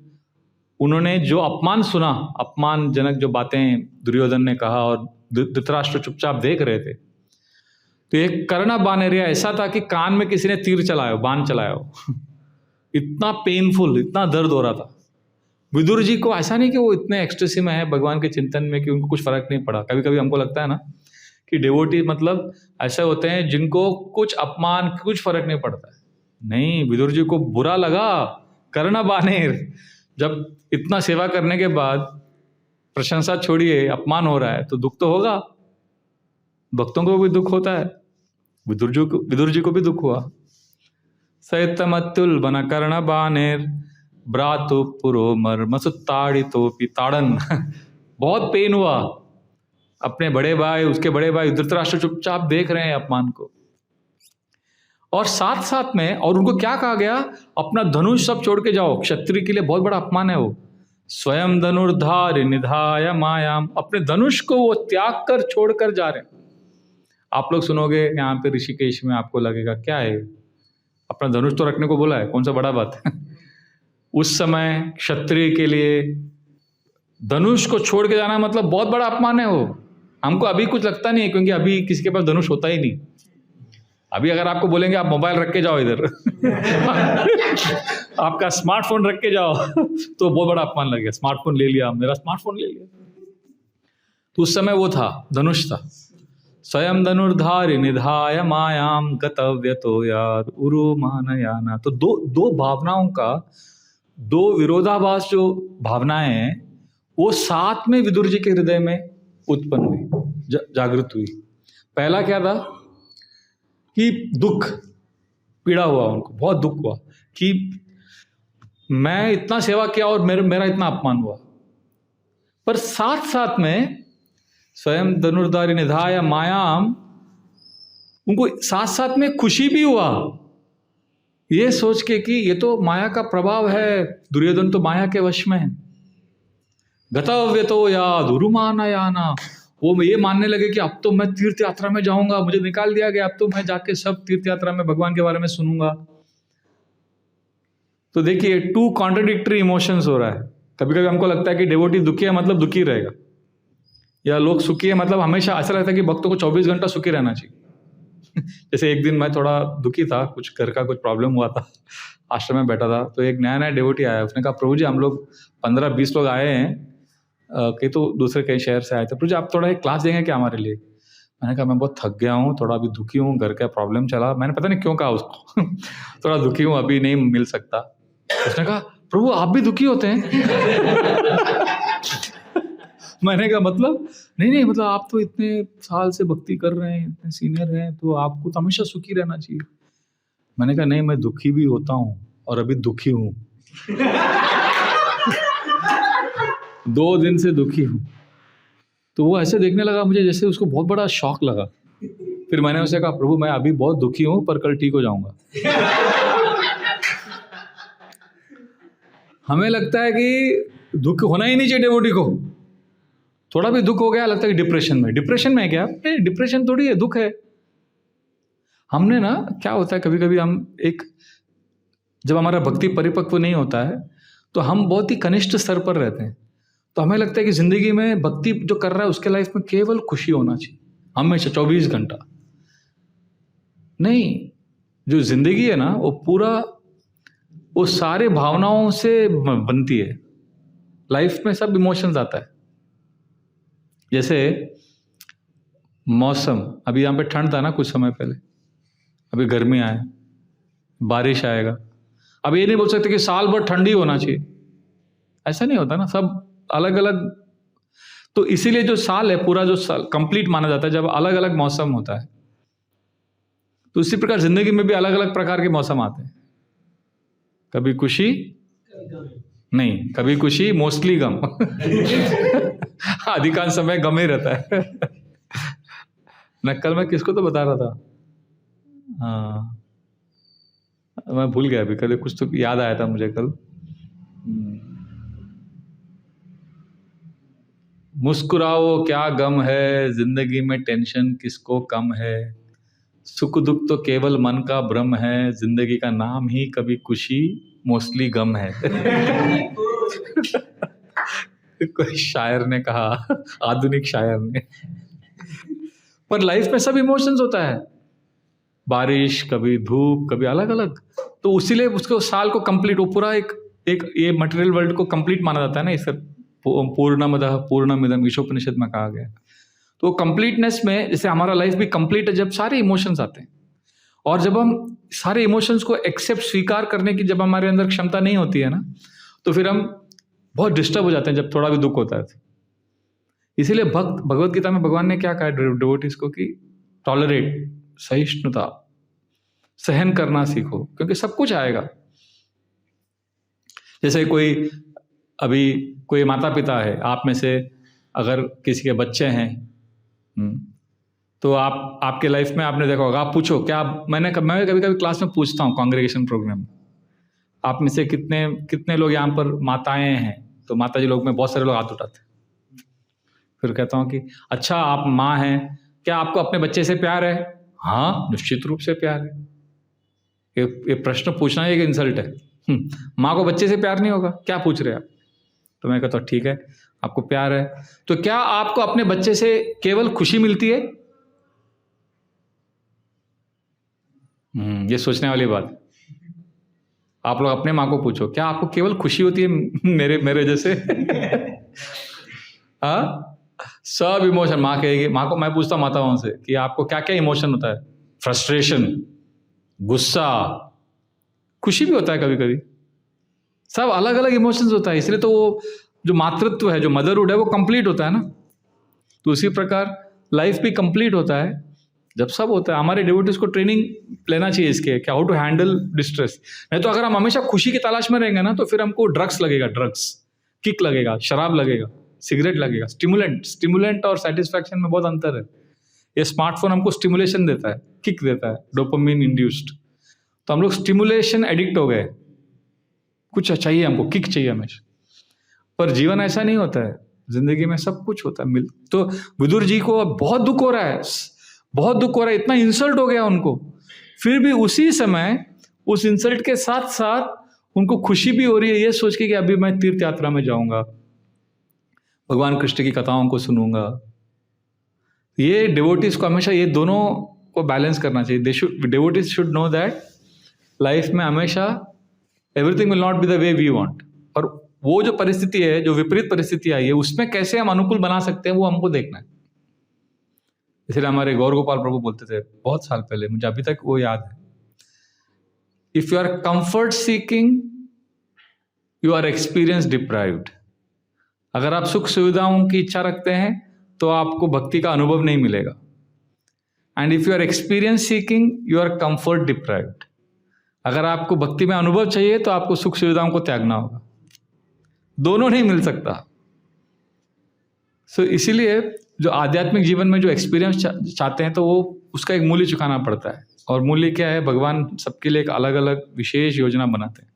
उन्होंने जो अपमान सुना, अपमानजनक जो बातें दुर्योधन ने कहा और धृतराष्ट्र चुपचाप देख रहे थे, तो एक कर्ण बानेरिया ऐसा था कि कान में किसी ने तीर चलाया, बाण चलाया इतना पेनफुल, इतना दर्द हो रहा था। विदुर जी को ऐसा नहीं कि वो इतने एक्सटेसी में है भगवान के चिंतन में कि उनको कुछ फर्क नहीं पड़ा। कभी कभी हमको लगता है ना कि डिवोटी मतलब ऐसे होते हैं जिनको कुछ अपमान, कुछ फर्क नहीं पड़ता है। नहीं, विदुर जी को बुरा लगा, करना बानेर। जब इतना सेवा करने के बाद प्रशंसा छोड़िए, अपमान हो रहा है तो दुख तो होगा। भक्तों को भी दुख होता है, विदुर जी को भी दुख हुआ। सैतमत्युल बन कर्ण बानेर ब्रातु पुरो मर्मसुत्ताड़ी तो पिताड़न। बहुत पेन हुआ। अपने बड़े भाई, उसके बड़े भाई धृतराष्ट्र चुपचाप देख रहे हैं अपमान को, और साथ साथ में, और उनको क्या कहा गया, अपना धनुष सब छोड़ के जाओ। क्षत्रिय के लिए बहुत बड़ा अपमान है वो। स्वयं धनुर्धारि निधाय मायाम, अपने धनुष को वो त्याग कर छोड़ कर जा रहे हैं। आप लोग सुनोगे यहाँ पे ऋषिकेश में, आपको लगेगा क्या है, अपना धनुष तो रखने को बोला है, कौन सा बड़ा बात है। उस समय क्षत्रिय के लिए धनुष को छोड़ के जाना मतलब बहुत बड़ा अपमान है वो। हमको अभी कुछ लगता नहीं है, क्योंकि अभी किसी के पास धनुष होता ही नहीं। अभी अगर आपको बोलेंगे आप मोबाइल रख के जाओ इधर आपका स्मार्टफोन रख के जाओ तो बहुत बड़ा अपमान लगेगा। स्मार्टफोन ले लिया, मेरा स्मार्टफोन ले लिया। तो उस समय वो था, धनुष था। स्वयं धनुर्धारि निधाय मायाम गतव्यतो याद उरु मानयाना। तो दो भावनाओं का, दो विरोधाभास जो भावनाएं हैं, वो साथ में विदुर जी के हृदय में उत्पन्न हुई, जागृत हुई। पहला क्या था कि दुख, पीड़ा हुआ, उनको बहुत दुख हुआ कि मैं इतना सेवा किया और मेरा इतना अपमान हुआ। पर साथ साथ में स्वयं धनुर्धारि निधाय मायाम, उनको साथ साथ में खुशी भी हुआ, ये सोच के कि ये तो माया का प्रभाव है, दुर्योधन तो माया के वश में है। गतव्य तो याद उरुमानयाना, वो ये मानने लगे कि अब तो मैं तीर्थ यात्रा में जाऊंगा, मुझे निकाल दिया गया, अब तो मैं जाके सब तीर्थ यात्रा में भगवान के बारे में सुनूंगा। तो देखिए, टू कॉन्ट्रडिक्टरी इमोशंस हो रहा है। कभी कभी हमको लगता है कि डिवोटी दुखी है मतलब दुखी रहेगा, या लोग सुखी है मतलब हमेशा ऐसा लगता है कि भक्तों को 24 घंटा सुखी रहना चाहिए। जैसे एक दिन मैं थोड़ा दुखी था, कुछ घर का कुछ प्रॉब्लम हुआ था, आश्रम में बैठा था, तो एक नया डिवोटी आया। उसने कहा, प्रभु जी हम लोग 15-20 लोग आए हैं, कई तो दूसरे कई शहर से आए थे, प्रभु जी आप थोड़ा एक क्लास देंगे क्या हमारे लिए। मैंने कहा मैं बहुत थक गया हूँ, थोड़ा अभी दुखी हूँ, घर का प्रॉब्लम चला। मैंने पता नहीं क्यों कहा उसको थोड़ा दुखी हूँ, अभी नहीं मिल सकता। उसने कहा, प्रभु आप भी दुखी होते हैं मैंने कहा मतलब नहीं, मतलब आप तो इतने साल से भक्ति कर रहे हैं, इतने सीनियर हैं, तो आपको तो हमेशा सुखी रहना चाहिए। मैंने कहा नहीं, मैं दुखी भी होता हूँ और अभी दुखी हूँ 2 दिन से दुखी हूँ। तो वो ऐसे देखने लगा मुझे जैसे उसको बहुत बड़ा शॉक लगा। फिर मैंने उसे कहा, प्रभु मैं अभी बहुत दुखी हूँ पर कल ठीक हो जाऊंगा। हमें लगता है कि दुख होना ही नहीं चाहिए डिवोटी को। थोड़ा भी दुख हो गया लगता है कि डिप्रेशन में है क्या? डिप्रेशन थोड़ी है, दुख है। हमने ना, क्या होता है कभी कभी हम जब हमारा भक्ति परिपक्व नहीं होता है तो हम बहुत ही कनिष्ठ स्तर पर रहते हैं। तो हमें लगता है कि जिंदगी में भक्ति जो कर रहा है उसके लाइफ में केवल खुशी होना चाहिए हमेशा 24 घंटा। नहीं, जो जिंदगी है ना वो सारे भावनाओं से बनती है। लाइफ में सब इमोशंस आता है। जैसे मौसम, अभी यहाँ पे ठंड था ना कुछ समय पहले, अभी गर्मी आए, बारिश आएगा। अब ये नहीं बोल सकते कि साल भर ठंडी होना चाहिए, ऐसा नहीं होता ना, सब अलग अलग। तो इसीलिए जो साल है पूरा, जो साल कंप्लीट माना जाता है जब अलग अलग मौसम होता है। तो इसी प्रकार जिंदगी में भी अलग अलग प्रकार के मौसम आते हैं। कभी खुशी नहीं, कभी खुशी, मोस्टली गम अधिकांश समय गम ही रहता है। कल मैं किसको तो बता रहा था, हाँ मैं भूल गया अभी, कल कुछ तो याद आया था मुझे कल। मुस्कुराओ क्या गम है, जिंदगी में टेंशन किसको कम है, सुख दुख तो केवल मन का भ्रम है, जिंदगी का नाम ही कभी खुशी मोस्टली गम है। कोई शायर ने कहा, आधुनिक शायर ने। पर लाइफ में सब इमोशंस होता है, बारिश, कभी धूप, कभी अलग अलग। तो उसीलिए उसको साल को कंप्लीट, वो पूरा एक ये मटेरियल वर्ल्ड को कंप्लीट माना जाता है ना। इससे पूर्णमदः पूर्णमिदं ईशोपनिषद में कहा गया। तो कंप्लीटनेस में जैसे हमारा लाइफ भी कंप्लीट है जब सारे इमोशंस आते हैं, और जब हम सारे इमोशंस को एक्सेप्ट स्वीकार करने की जब हमारे अंदर क्षमता नहीं होती है ना, तो फिर हम बहुत डिस्टर्ब हो जाते हैं जब थोड़ा भी दुख होता है। इसीलिए भगवत गीता में भगवान ने क्या कहा डिवोटीज को कि टॉलरेट, सहिष्णुता, सहन करना सीखो, क्योंकि सब कुछ आएगा। जैसे कोई माता पिता है, आप में से अगर किसी के बच्चे हैं तो आपके लाइफ में आपने देखा होगा, आप पूछो क्या, मैं कभी कभी क्लास में पूछता हूँ कांग्रेगेशन प्रोग्राम में, आप में से कितने लोग यहाँ पर माताएं हैं? तो माता जी लोग में बहुत सारे लोग हाथ उठाते हैं। फिर कहता हूँ कि अच्छा आप माँ हैं, क्या आपको अपने बच्चे से प्यार है? हाँ निश्चित रूप से प्यार है। ये प्रश्न पूछना एक इंसल्ट है। माँ को बच्चे से प्यार नहीं होगा, क्या पूछ रहे हैं आप? तो मैं कहता हूँ ठीक है, आपको प्यार है, तो क्या आपको अपने बच्चे से केवल खुशी मिलती है? ये सोचने वाली बात है। आप लोग अपने माँ को पूछो, क्या आपको केवल खुशी होती है मेरे जैसे? हाँ, सब इमोशन माँ कहेगी। माँ को मैं पूछता हूँ माताओं से कि आपको क्या क्या इमोशन होता है? फ्रस्ट्रेशन, गुस्सा, खुशी भी होता है कभी कभी, सब अलग अलग इमोशंस होता है। इसलिए तो वो जो मातृत्व है, जो मदरहुड है, वो कंप्लीट होता है ना। तो उसी प्रकार लाइफ भी कंप्लीट होता है जब सब होता है। हमारे डिवोटीज को ट्रेनिंग लेना चाहिए इसके, क्या हाउ टू हैंडल डिस्ट्रेस। नहीं तो अगर हम हमेशा खुशी की तलाश में रहेंगे ना, तो फिर हमको ड्रग्स लगेगा, ड्रग्स, किक लगेगा, शराब लगेगा, सिगरेट लगेगा, स्टिमुलेंट और सेटिस्फैक्शन में बहुत अंतर है। ये स्मार्टफोन हमको स्टिमुलेशन देता है, किक देता है, डोपामिन इंड्यूस्ड, तो हम लोग स्टिमुलेशन एडिक्ट हो गए। कुछ चाहिए हमको, किक चाहिए हमेशा। पर जीवन ऐसा नहीं होता है, जिंदगी में सब कुछ होता है। तो विदुर जी को बहुत दुख हो रहा है, बहुत दुख हो रहा है, इतना इंसल्ट हो गया उनको। फिर भी उसी समय उस इंसल्ट के साथ साथ उनको खुशी भी हो रही है, ये सोच के कि अभी मैं तीर्थ यात्रा में जाऊंगा, भगवान कृष्ण की कथाओं को सुनूंगा। ये डिवोटीज को हमेशा ये दोनों को बैलेंस करना चाहिए। Devotees should know that life में हमेशा everything will not be the way we want, और वो जो परिस्थिति है, जो विपरीत परिस्थिति आई है, उसमें कैसे हम अनुकूल बना सकते हैं, वो हमको देखना है। इसलिए हमारे गौर गोपाल प्रभु बोलते थे बहुत साल पहले, मुझे अभी तक वो याद है, if you are comfort seeking you are experience deprived. अगर आप सुख सुविधाओं की इच्छा रखते हैं तो आपको भक्ति का अनुभव नहीं मिलेगा। And if you are experience seeking you are comfort deprived. अगर आपको भक्ति में अनुभव चाहिए तो आपको सुख सुविधाओं को त्यागना होगा, दोनों नहीं मिल सकता। सो इसीलिए जो आध्यात्मिक जीवन में जो एक्सपीरियंस चाहते हैं, तो वो उसका एक मूल्य चुकाना पड़ता है। और मूल्य क्या है? भगवान सबके लिए एक अलग अलग विशेष योजना बनाते हैं।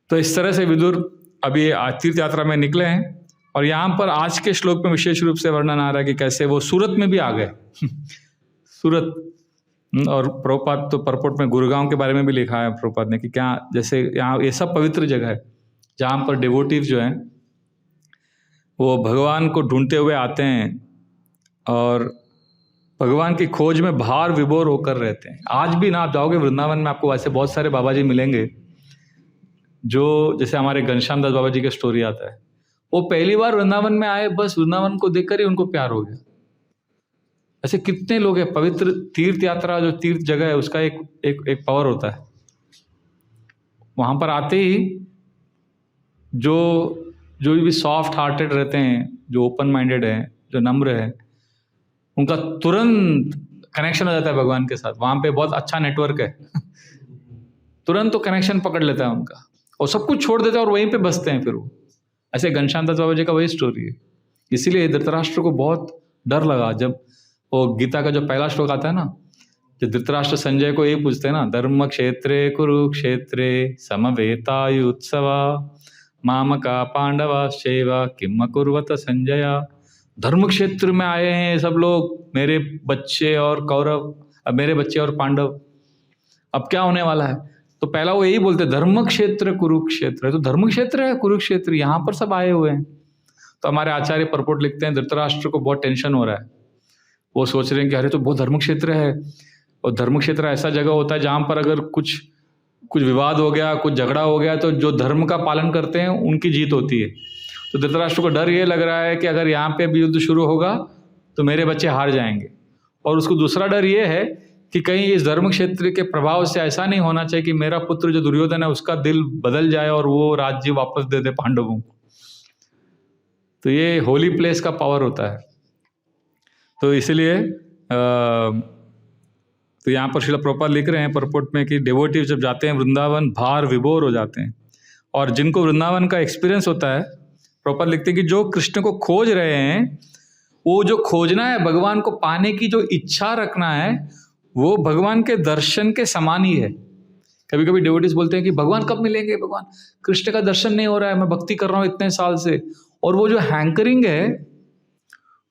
तो इस तरह से विदुर अभी तीर्थ यात्रा में निकले हैं, और यहाँ पर आज के श्लोक में विशेष रूप से वर्णन आ रहा है कि कैसे वो सूरत में भी आ गए। सूरत, और प्रभुपाद तो परपोट में गुरुगांव के बारे में भी लिखा है प्रभुपाद ने कि क्या, जैसे यहाँ ये सब पवित्र जगह है जहाँ पर डिवोटीज जो हैं वो भगवान को ढूंढते हुए आते हैं और भगवान की खोज में भार विभोर होकर रहते हैं। आज भी ना आप जाओगे वृंदावन में, आपको वैसे बहुत सारे बाबा जी मिलेंगे जो, जैसे हमारे घनश्याम दास बाबा जी का स्टोरी आता है, वो पहली बार वृंदावन में आए, बस वृंदावन को देखकर ही उनको प्यार हो गया। ऐसे कितने लोग हैं। पवित्र तीर्थ यात्रा, जो तीर्थ जगह है, उसका एक पावर होता है। वहां पर आते ही जो भी सॉफ्ट हार्टेड रहते हैं, जो ओपन माइंडेड हैं, जो नम्र है, उनका तुरंत कनेक्शन हो जाता है भगवान के साथ। वहां पे बहुत अच्छा नेटवर्क है। तुरंत तो कनेक्शन पकड़ लेता है उनका, और सब कुछ छोड़ देते हैं और वहीं पे बसते हैं फिर वो। ऐसे घनश्याम दास बाबा जी का वही स्टोरी है। इसीलिए धृतराष्ट्र को बहुत डर लगा जब वो गीता का जो पहला श्लोक आता है ना, जो धृतराष्ट्र संजय को यही पूछते हैं ना, धर्म क्षेत्रे कुरुक्षेत्रे समवेतायुत्सवा मामका पांडवाश्चैव किम अकुर्वत संजय। धर्म क्षेत्र में आए हैं सब लोग, मेरे बच्चे और कौरव, अब मेरे बच्चे और पांडव, अब क्या होने वाला है? तो पहला वो यही बोलते, धर्म क्षेत्र कुरुक्षेत्र है। तो धर्म क्षेत्र है कुरुक्षेत्र, यहाँ पर सब आए हुए हैं। तो हमारे आचार्य परपोट लिखते हैं, धृतराष्ट्र को बहुत टेंशन हो रहा है। वो सोच रहे हैं कि अरे तो बहुत धर्म क्षेत्र है, और धर्म क्षेत्र ऐसा जगह होता है जहाँ पर अगर कुछ विवाद हो गया, कुछ झगड़ा हो गया, तो जो धर्म का पालन करते हैं उनकी जीत होती है। तो धृतराष्ट्र को डर ये लग रहा है कि अगर यहाँ पे भी युद्ध शुरू होगा तो मेरे बच्चे हार जाएंगे, और उसको दूसरा डर ये है कि कहीं इस धर्म क्षेत्र के प्रभाव से ऐसा नहीं होना चाहिए कि मेरा पुत्र जो दुर्योधन है उसका दिल बदल जाए और वो राज्य वापस दे दे पांडवों को। तो ये होली प्लेस का पावर होता है। तो इसलिए तो यहाँ पर श्रील प्रभुपाद लिख रहे हैं परपोर्ट में कि डिवोटिव जब जाते हैं वृंदावन भार विभोर हो जाते हैं, और जिनको वृंदावन का एक्सपीरियंस होता है, प्रभुपाद लिखते हैं कि जो कृष्ण को खोज रहे हैं, वो जो खोजना है भगवान को पाने की जो इच्छा रखना है, वो भगवान के दर्शन के समान ही है। कभी कभी डिवोटीज बोलते हैं कि भगवान कब मिलेंगे, भगवान कृष्ण का दर्शन नहीं हो रहा है, मैं भक्ति कर रहा हूँ इतने साल से, और वो जो हैंकरिंग है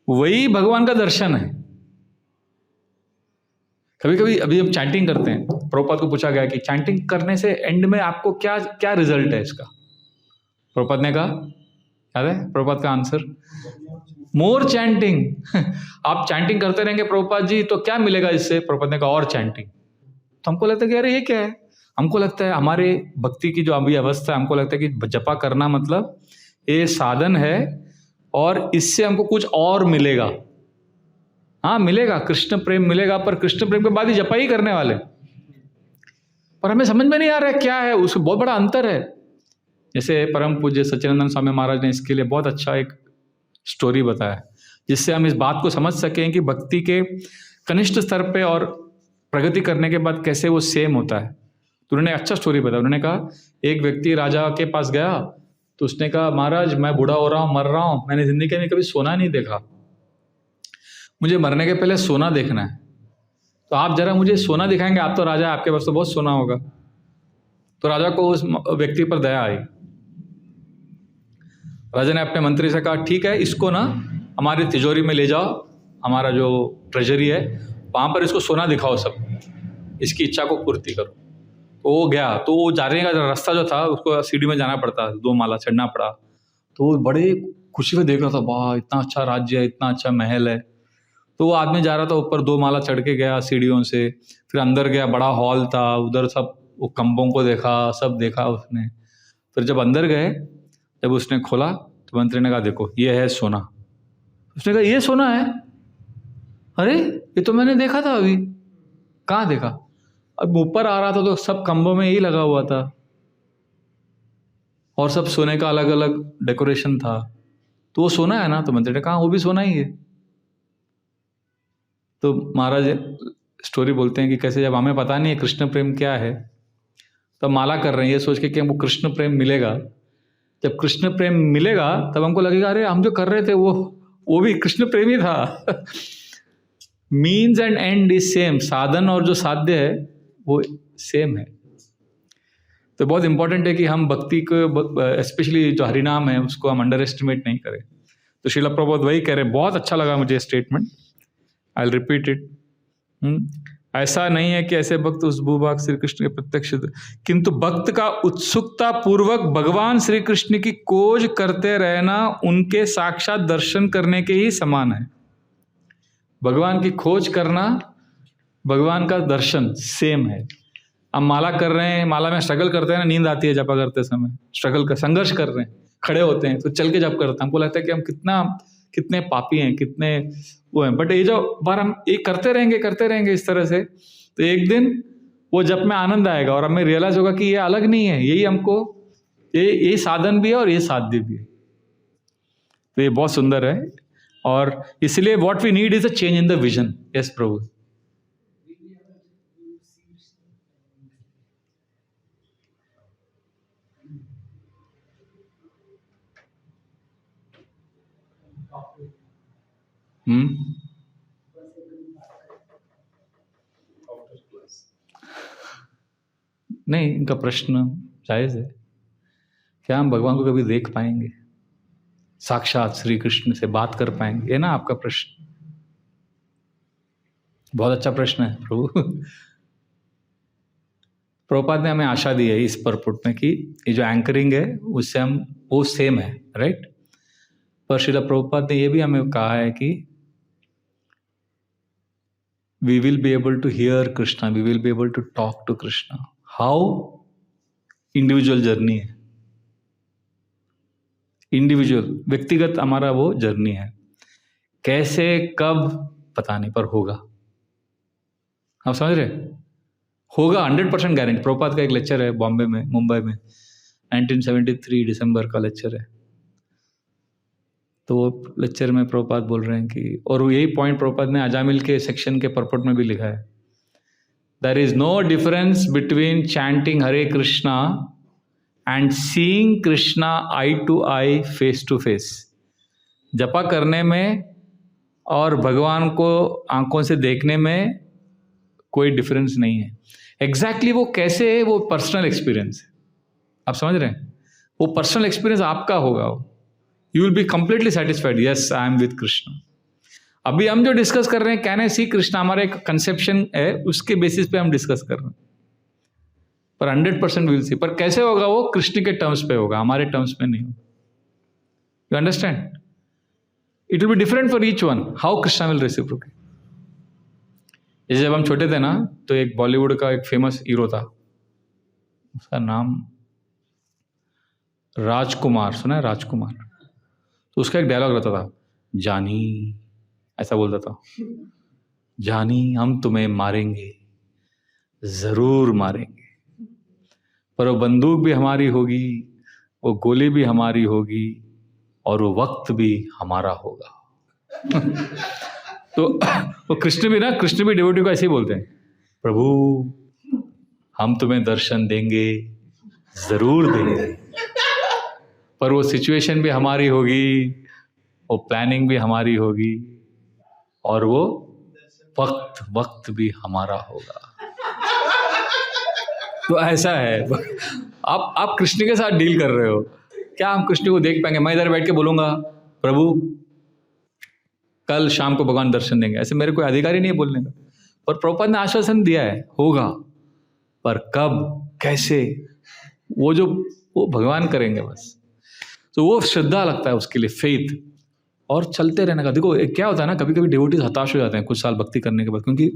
वही भगवान का दर्शन है। कभी कभी अभी हम चैंटिंग करते हैं, प्रभुपाद को पूछा गया कि चैंटिंग करने से एंड में आपको क्या क्या रिजल्ट है इसका। प्रभुपाद ने कहा, याद है प्रभुपाद का आंसर, मोर चैंटिंग। आप चैंटिंग करते रहेंगे प्रभुपाद जी तो क्या मिलेगा इससे। प्रभुपाद ने कहा और चैंटिंग। तो हमको लगता है कि अरे ये क्या है, हमको लगता है हमारे भक्ति की जो अभी अवस्था है, हमको लगता है कि जपा करना मतलब ये साधन है और इससे हमको कुछ और मिलेगा। हाँ मिलेगा, कृष्ण प्रेम मिलेगा, पर कृष्ण प्रेम के बाद ही जपा ही करने वाले। पर हमें समझ में नहीं आ रहा है क्या है, उसको बहुत बड़ा अंतर है। जैसे परम पूज्य सच्चिदानंद स्वामी महाराज ने इसके लिए बहुत अच्छा एक स्टोरी बताया, जिससे हम इस बात को समझ सकें कि भक्ति के कनिष्ठ स्तर पे और प्रगति करने के बाद कैसे वो सेम होता है। तो उन्होंने अच्छा स्टोरी बताया। उन्होंने कहा एक व्यक्ति राजा के पास गया, तो उसने कहा महाराज मैं बूढ़ा हो रहा हूँ, मर रहा हूँ, मैंने जिंदगी में कभी सोना नहीं देखा, मुझे मरने के पहले सोना देखना है, तो आप जरा मुझे सोना दिखाएंगे, आप तो राजा, आपके पास तो बहुत सोना होगा। तो राजा को उस व्यक्ति पर दया आई। राजा ने अपने मंत्री से कहा ठीक है, इसको ना हमारी तिजोरी में ले जाओ, हमारा जो ट्रेजरी है वहाँ पर इसको सोना दिखाओ, सब इसकी इच्छा को पूर्ति करो। तो वो गया, तो वो जाने का रास्ता जो था उसको सीढ़ी में जाना पड़ता, 2 माला चढ़ना पड़ा। तो वो बड़े खुशी में देख रहा था, वाह इतना अच्छा राज्य है, इतना अच्छा महल है। तो वो आदमी जा रहा था ऊपर, 2 माला चढ़ के गया सीढ़ियों से, फिर अंदर गया, बड़ा हॉल था, उधर सब वो कम्बों को देखा, सब देखा उसने। फिर जब अंदर गए, जब उसने खोला तो मंत्री ने कहा देखो ये है सोना। उसने कहा ये सोना है, अरे ये तो मैंने देखा था अभी। कहाँ देखा? अब ऊपर आ रहा था तो सब कम्बों में यही लगा हुआ था और सब सोने का अलग अलग डेकोरेशन था, तो वो सोना है ना? तो मंत्री ने कहा वो भी सोना ही है। तो महाराज स्टोरी बोलते हैं कि कैसे जब हमें पता नहीं है कृष्ण प्रेम क्या है, तब माला कर रहे हैं ये सोच के कि हमको कृष्ण प्रेम मिलेगा। जब कृष्ण प्रेम मिलेगा तब हमको लगेगा अरे हम जो कर रहे थे वो भी कृष्ण प्रेम ही था। Means and and is same, साधन और जो साध्य है वो सेम है। तो बहुत इंपॉर्टेंट है कि हम भक्ति को, स्पेशली जो हरिनाम है, उसको हम अंडर एस्टिमेट नहीं करें। तो श्रील प्रभुपाद वही कह रहे हैं। बहुत अच्छा लगा मुझे statement, I will repeat it. ऐसा नहीं है कि ऐसे भक्त उस भूभाग श्री कृष्ण के प्रत्यक्ष, किंतु भक्त का उत्सुकता पूर्वक भगवान श्री कृष्ण की खोज करते रहना उनके साक्षात दर्शन करने के ही समान है। भगवान की खोज करना, भगवान का दर्शन सेम है। हम माला कर रहे हैं, माला में स्ट्रगल करते हैं ना, नींद आती है जपा करते समय, स्ट्रगल कर संघर्ष कर रहे हैं, खड़े होते हैं तो चल के जप करते हैं, हमको लगता है कि हम कितने पापी हैं, कितने वो हैं। बट ये जो बार हम एक करते रहेंगे इस तरह से, तो एक दिन वो जप में आनंद आएगा और हमें रियलाइज होगा कि ये अलग नहीं है, यही हमको ये साधन भी है और ये साध्य भी है। तो ये बहुत सुंदर है और इसलिए what we need is a change in the vision. Yes प्रभु। नहीं, इनका प्रश्न जायज है, क्या हम भगवान को कभी देख पाएंगे, साक्षात श्री कृष्ण से बात कर पाएंगे? ये ना आपका प्रश्न, बहुत अच्छा प्रश्न है प्रभु। प्रभुपाद ने हमें आशा दी है इस परपुट में कि ये जो एंकरिंग है उससे हम वो सेम है, राइट। पर श्रील प्रभुपाद ने ये भी हमें कहा है कि we will be able to hear Krishna, we will be able to talk to Krishna. How? Individual journey है, इंडिविजुअल, व्यक्तिगत हमारा वो जर्नी है। कैसे कब पता नहीं, पर होगा। आप समझ रहे? होगा 100% गारंटी। प्रभुपाद का एक लेक्चर है बॉम्बे में, मुंबई में, 1973 दिसंबर का लेक्चर है। तो वो लेक्चर में प्रभुपाद बोल रहे हैं कि, और यही पॉइंट प्रभुपाद ने अजामिल के सेक्शन के परपोर्ट में भी लिखा है, there is no difference between chanting Hare Krishna and seeing Krishna eye to eye, face to face. जपा करने में और भगवान को आंखों से देखने में कोई डिफरेंस नहीं है। एग्जैक्टली वो कैसे है, वो पर्सनल एक्सपीरियंस है। आप समझ रहे हैं? वो पर्सनल एक्सपीरियंस आपका होगा, you will be completely satisfied, yes I am with Krishna. अभी हम जो डिस्कस कर रहे हैं, कैन आई सी कृष्ण, हमारा एक कंसेप्शन है, उसके बेसिस पे हम डिस्कस कर रहे हैं, पर 100% विल सी। पर कैसे होगा वो? कृष्ण के टर्म्स पे होगा, हमारे टर्म्स पे नहीं होगा। You understand? It will be different for each one, how Krishna will reciprocate. जैसे जब हम छोटे थे ना, तो एक बॉलीवुड का एक फेमस हीरो था, उसका नाम राजकुमार, सुना है? राजकुमार। तो उसका एक डायलॉग रहता था, जानी, ऐसा बोलता था, जानी हम तुम्हें मारेंगे, जरूर मारेंगे, पर वो बंदूक भी हमारी होगी, वो गोली भी हमारी होगी, और वो वक्त भी हमारा होगा। तो वो कृष्ण भी डिवोटी को ऐसे ही बोलते हैं, प्रभु हम तुम्हें दर्शन देंगे, जरूर देंगे, पर वो सिचुएशन भी हमारी होगी, वो प्लानिंग भी हमारी होगी, और वो वक्त भी हमारा होगा। तो ऐसा है, आप कृष्ण के साथ डील कर रहे हो। क्या हम कृष्ण को देख पाएंगे? मैं इधर बैठ के बोलूंगा, प्रभु कल शाम को भगवान दर्शन देंगे, ऐसे मेरे कोई अधिकार ही नहीं है बोलने का। पर प्रभुपाद ने आश्वासन दिया है, होगा, पर कब, कैसे, वो भगवान करेंगे बस। तो वो श्रद्धा लगता है उसके लिए, फेथ, और चलते रहने का। देखो क्या होता है ना, कभी कभी डिवोटीज हताश हो जाते हैं कुछ साल भक्ति करने के बाद, क्योंकि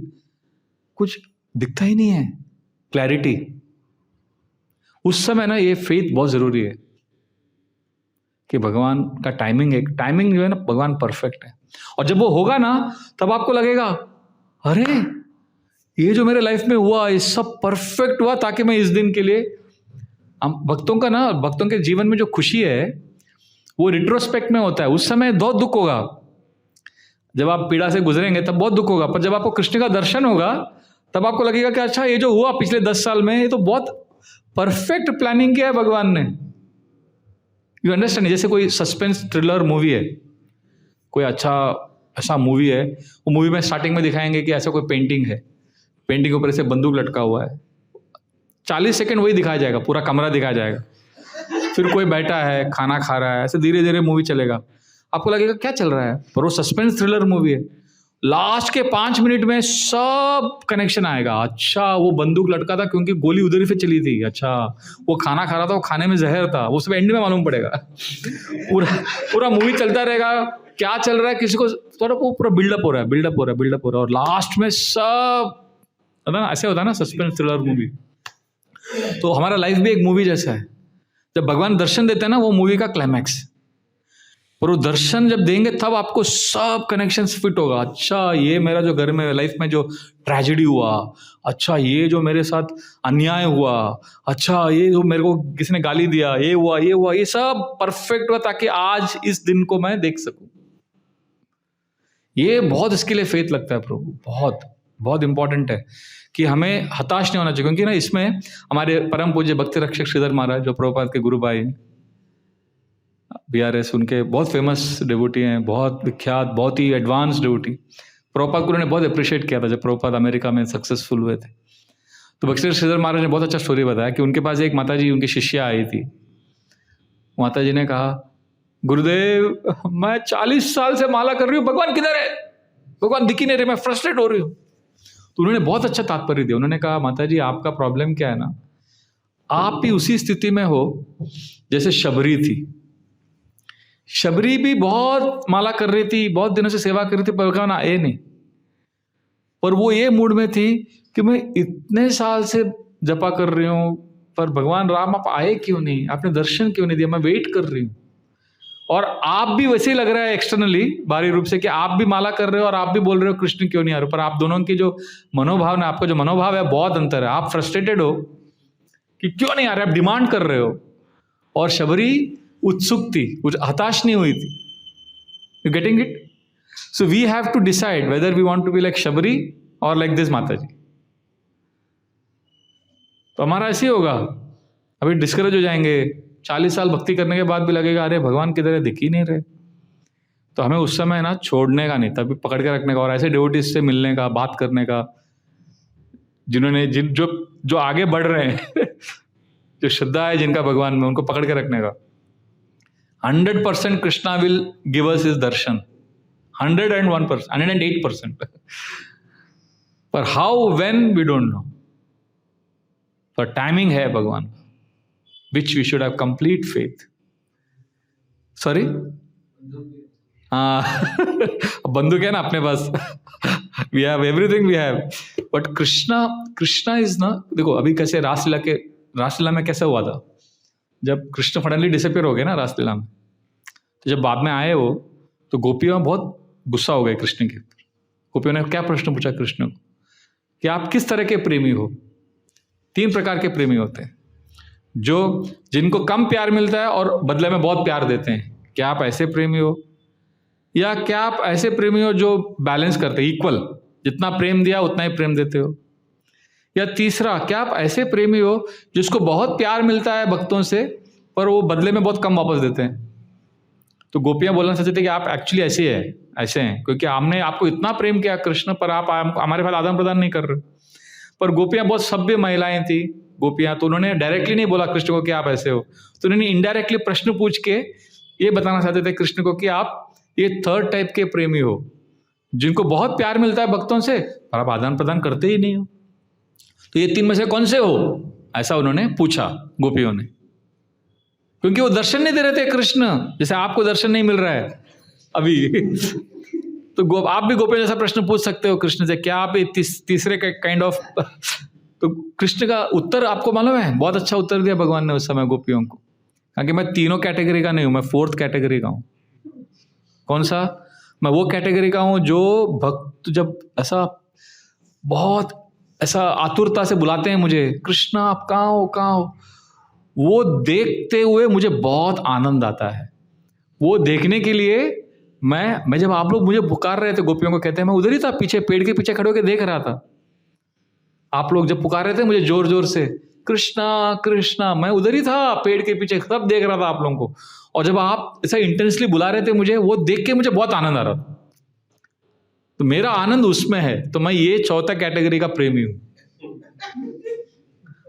कुछ दिखता ही नहीं है, क्लैरिटी। उस समय ना ये फेथ बहुत जरूरी है कि भगवान का टाइमिंग जो है ना, भगवान परफेक्ट है। और जब वो होगा ना, तब आपको लगेगा, अरे ये जो मेरे लाइफ में हुआ, ये सब परफेक्ट हुआ ताकि मैं इस दिन के लिए। भक्तों के जीवन में जो खुशी है वो रिट्रोस्पेक्ट में होता है। उस समय बहुत दुख होगा, जब आप पीड़ा से गुजरेंगे तब बहुत दुख होगा, पर जब आपको कृष्ण का दर्शन होगा तब आपको लगेगा कि अच्छा, ये जो हुआ पिछले 10 साल में, ये तो बहुत परफेक्ट प्लानिंग किया है भगवान ने। You understand? जैसे कोई सस्पेंस थ्रिलर मूवी है, कोई अच्छा ऐसा मूवी है, वो मूवी में स्टार्टिंग में दिखाएंगे कि ऐसा कोई पेंटिंग है, पेंटिंग के ऊपर से बंदूक लटका हुआ है, 40 सेकंड वही दिखाया जाएगा, पूरा कमरा दिखाया जाएगा, फिर कोई बैठा है खाना खा रहा है, ऐसे धीरे धीरे मूवी चलेगा, आपको लगेगा क्या चल रहा है, पर वो सस्पेंस थ्रिलर मूवी है। लास्ट के 5 मिनट में सब कनेक्शन आएगा। अच्छा, वो बंदूक लटका था क्योंकि गोली उधर ही से चली थी, अच्छा वो खाना खा रहा था, वो खाने में जहर था, वो सब एंड में मालूम पड़ेगा। पूरा मूवी चलता रहेगा, क्या चल रहा है किसी को थोड़ा, वो पूरा बिल्डअप हो रहा है, और लास्ट में सब है ना, ऐसे होता है ना सस्पेंस थ्रिलर मूवी। तो हमारा लाइफ भी एक मूवी जैसा है। जब भगवान दर्शन देते हैं ना, वो मूवी का क्लाइमैक्स, पर वो दर्शन जब देंगे तब आपको सब कनेक्शंस फिट होगा। अच्छा, ये मेरा जो घर में लाइफ में जो ट्रेजेडी हुआ, अच्छा ये जो मेरे साथ अन्याय हुआ, अच्छा ये जो मेरे को किसी ने गाली दिया, ये हुआ, ये सब परफेक्ट हुआ ताकि आज इस दिन को मैं देख सकूं। ये बहुत इसके लिए फेथ लगता है प्रभु, बहुत बहुत इंपॉर्टेंट है कि हमें हताश नहीं होना चाहिए। क्योंकि ना इसमें हमारे परम पूज्य भक्ति रक्षक श्रीधर महाराज, जो प्रभुपाद के गुरु भाई हैं, BRS, उनके बहुत फेमस डिवोटी हैं, बहुत विख्यात, बहुत ही एडवांस डिवोटी। प्रभुपाद को उन्होंने बहुत अप्रिशिएट किया था जब प्रभुपाद अमेरिका में सक्सेसफुल हुए थे। तो भक्ति श्रीधर महाराज ने बहुत अच्छा स्टोरी बताया कि उनके पास एक माताजी, उनकी शिष्या आई थी। माताजी ने कहा, गुरुदेव मैं 40 साल से माला कर रही हूँ, भगवान किधर है, भगवान दिख ही नहीं रहे, मैं फ्रस्ट्रेट हो रही हूँ। तो उन्होंने बहुत अच्छा तात्पर्य दिया। उन्होंने कहा, माताजी आपका प्रॉब्लम क्या है ना, आप भी उसी स्थिति में हो जैसे शबरी थी। शबरी भी बहुत माला कर रही थी, बहुत दिनों से सेवा कर रही थी, पर भगवान आए नहीं। पर वो ये मूड में थी कि मैं इतने साल से जपा कर रही हूँ, पर भगवान राम आप आए क्यों नहीं, आपने दर्शन क्यों नहीं दिया, मैं वेट कर रही हूँ। और आप भी वैसे ही लग रहा है एक्सटर्नली, बाहरी रूप से, कि आप भी माला कर रहे हो और आप भी बोल रहे हो कृष्ण क्यों नहीं आ रहे, पर आप दोनों की जो मनोभाव ना, आपका जो मनोभाव है बहुत अंतर है। आप फ्रस्ट्रेटेड हो कि क्यों नहीं आ रहे, आप डिमांड कर रहे हो, और शबरी उत्सुक थी, कुछ हताश नहीं हुई थी। You getting it? So we have to decide whether we want to be like Shabari or like this माता जी। तो हमारा ऐसे ही होगा, अभी डिस्करेज हो जाएंगे, 40 साल भक्ति करने के बाद भी लगेगा अरे भगवान किधर है, दिख ही नहीं रहे। तो हमें उस समय ना छोड़ने का नहीं, तभी पकड़ के रखने का, और ऐसे डिवोटीज से मिलने का, बात करने का, जिन्होंने जो आगे बढ़ रहे हैं जो श्रद्धा है जिनका भगवान में, उनको पकड़ के रखने का। 100% Krishna will give us his darshan, 101%, 108%। पर how when we don't know, पर टाइमिंग है भगवान, which we should have complete faith. Sorry? बंदूक है ना अपने पास, we have everything we have. But Krishna is ना, देखो अभी कैसे रासलीला में कैसे हुआ था, जब कृष्ण फडनली डिसअपियर हो गए ना रासलीला में, तो जब बाद में आए वो, तो गोपियों बहुत गुस्सा हो गए कृष्ण के ऊपर। गोपियों ने क्या प्रश्न पूछा कृष्ण को कि आप किस तरह के प्रेमी हो? 3 प्रकार के प्रेमी होते हैं, जिनको कम प्यार मिलता है और बदले में बहुत प्यार देते हैं। क्या आप ऐसे प्रेमी हो, या क्या आप ऐसे प्रेमी हो जो बैलेंस करते हैं, इक्वल, जितना प्रेम दिया उतना ही प्रेम देते हो? या तीसरा, क्या आप ऐसे प्रेमी हो जिसको बहुत प्यार मिलता है भक्तों से, पर वो बदले में बहुत कम वापस देते हैं? तो गोपियां बोलना चाहते थे कि आप एक्चुअली ऐसे हैं, क्योंकि हमने आपको इतना प्रेम किया कृष्ण, पर आप हमारे साथ आदान प्रदान नहीं कर रहे। पर गोपियां बहुत सभ्य महिलाएं थी गोपियां, तो उन्होंने डायरेक्टली नहीं बोला कृष्ण को कि आप ऐसे हो, तो उन्होंने इनडायरेक्टली प्रश्न पूछ के ये बताना चाहते थे कृष्ण को कि आप ये 3rd टाइप के प्रेमी हो, जिनको बहुत प्यार मिलता है भक्तों से पर आप आदान प्रदान करते ही नहीं हो। तो ये 3 में से कौन से हो, ऐसा उन्होंने पूछा गोपियों ने, क्योंकि वो दर्शन नहीं दे रहे थे कृष्ण, जैसे आपको दर्शन नहीं मिल रहा है अभी। तो आप भी गोपियों जैसा प्रश्न पूछ सकते हो कृष्ण से, क्या आप तीसरे काइंड ऑफ। तो कृष्ण का उत्तर आपको मालूम है, बहुत अच्छा उत्तर दिया भगवान ने उस समय गोपियों को, क्योंकि मैं तीनों कैटेगरी का नहीं हूं, मैं 4th कैटेगरी का हूं। कौन सा? मैं वो कैटेगरी का हूं जो भक्त जब ऐसा बहुत ऐसा आतुरता से बुलाते हैं मुझे, कृष्णा आप कहाँ हो, वो देखते हुए मुझे बहुत आनंद आता है। वो देखने के लिए मैं जब आप लोग मुझे पुकार रहे थे, गोपियों को कहते हैं, मैं उधर ही था, पीछे पेड़ के पीछे खड़े होकर देख रहा था। आप लोग जब पुकार रहे थे मुझे जोर जोर से कृष्णा कृष्णा, मैं उधर ही था पेड़ के पीछे, सब देख रहा था आप लोगों को। और जब आप ऐसा इंटेंसली बुला रहे थे मुझे, वो देख के मुझे बहुत आनंद आ रहा था। तो मेरा आनंद उसमें है, तो मैं ये 4था कैटेगरी का प्रेमी हूं।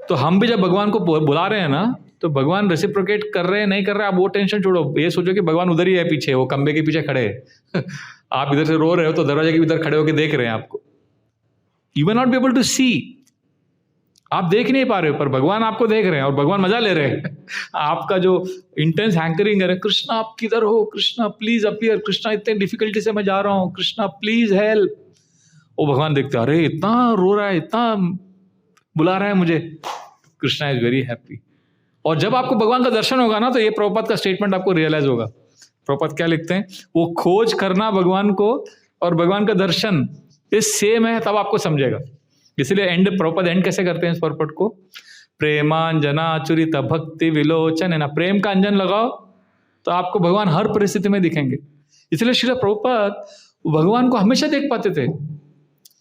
तो हम भी जब भगवान को बुला रहे हैं ना, तो भगवान रेसिप्रोकेट कर रहे हैं नहीं कर रहे हैं, आप वो टेंशन छोड़ो, ये सोचो कि भगवान उधर ही है पीछे, वो खंबे के पीछे खड़े हैं। आप इधर से रो रहे हो तो दरवाजे के इधर खड़े होकर देख रहे हैं आपको। You will not be able to see, आप देख नहीं पा रहे हो, पर भगवान आपको देख रहे हैं और भगवान मजा ले रहे हैं। आपका जो इंटेंस हैंकरिंग है, कृष्णा आप किधर हो, कृष्णा प्लीज अपीयर, कृष्णा इतने डिफिकल्टी से मैं जा रहा हूं, कृष्णा प्लीज हेल्प। वो भगवान देखते हैं, अरे इतना रो रहा है, इतना बुला रहा है मुझे, कृष्णा इज वेरी हैप्पी। और जब आपको भगवान का दर्शन होगा ना, तो ये प्रभुपाद का स्टेटमेंट आपको रियलाइज होगा। प्रभुपाद क्या लिखते हैं, वो खोज करना भगवान को और भगवान का दर्शन ये सेम है, तब आपको समझेगा। इसलिए प्रभुपाद एंड कैसे करते हैं इस परपट को, प्रेमांजना चुरित भक्ति विलोचन, है ना, प्रेम का अंजन लगाओ तो आपको भगवान हर परिस्थिति में दिखेंगे। इसलिए श्री प्रभुपाद भगवान को हमेशा देख पाते थे।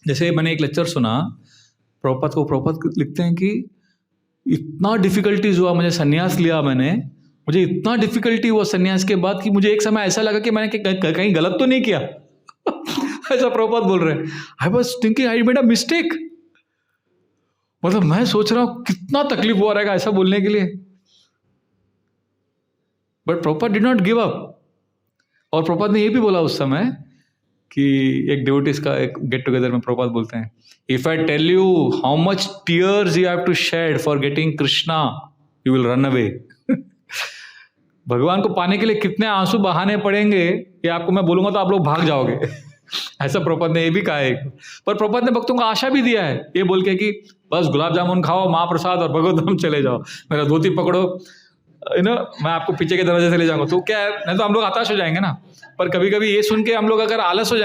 जैसे मैंने एक लेक्चर सुना प्रभुपाद लिखते हैं कि इतना डिफिकल्टीज हुआ, मुझे सन्यास लिया मैंने, मुझे इतना डिफिकल्टी हुआ सन्यास के बाद कि मुझे एक समय ऐसा लगा कि मैंने कहीं गलत तो नहीं किया। ऐसा प्रभुपाद बोल रहे हैं, I was thinking I made a mistake. मतलब मैं सोच रहा हूं कितना तकलीफ हुआ रहेगा ऐसा बोलने के लिए, but Prabhupada did not give up. और प्रभुपाद ने ये भी बोला उस समय कि एक डिवोटीज का एक गेट टुगेदर में प्रभुपाद बोलते हैं, if I tell you how much tears you have to shed for getting Krishna, you will run away. भगवान को पाने के लिए कितने आंसू बहाने पड़ेंगे ये आपको मैं बोलूंगा तो आप लोग भाग जाओगे। ऐसा प्रभुपाद ने ये भी कहा है। पर प्रभुपाद ने भक्तों को आशा भी दिया है ये बोल के कि बस गुलाब जामुन खाओ, महाप्रसाद और भगवत धाम चले जाओ, मेरा धोती पकड़ो, मैं आपको पीछे के दरवाजे से ले जाऊंगा, तो क्या है, नहीं तो हम लोग हताश हो जाएंगे ना। पर कभी कभी ये सुन के हम लोग अगर आलसी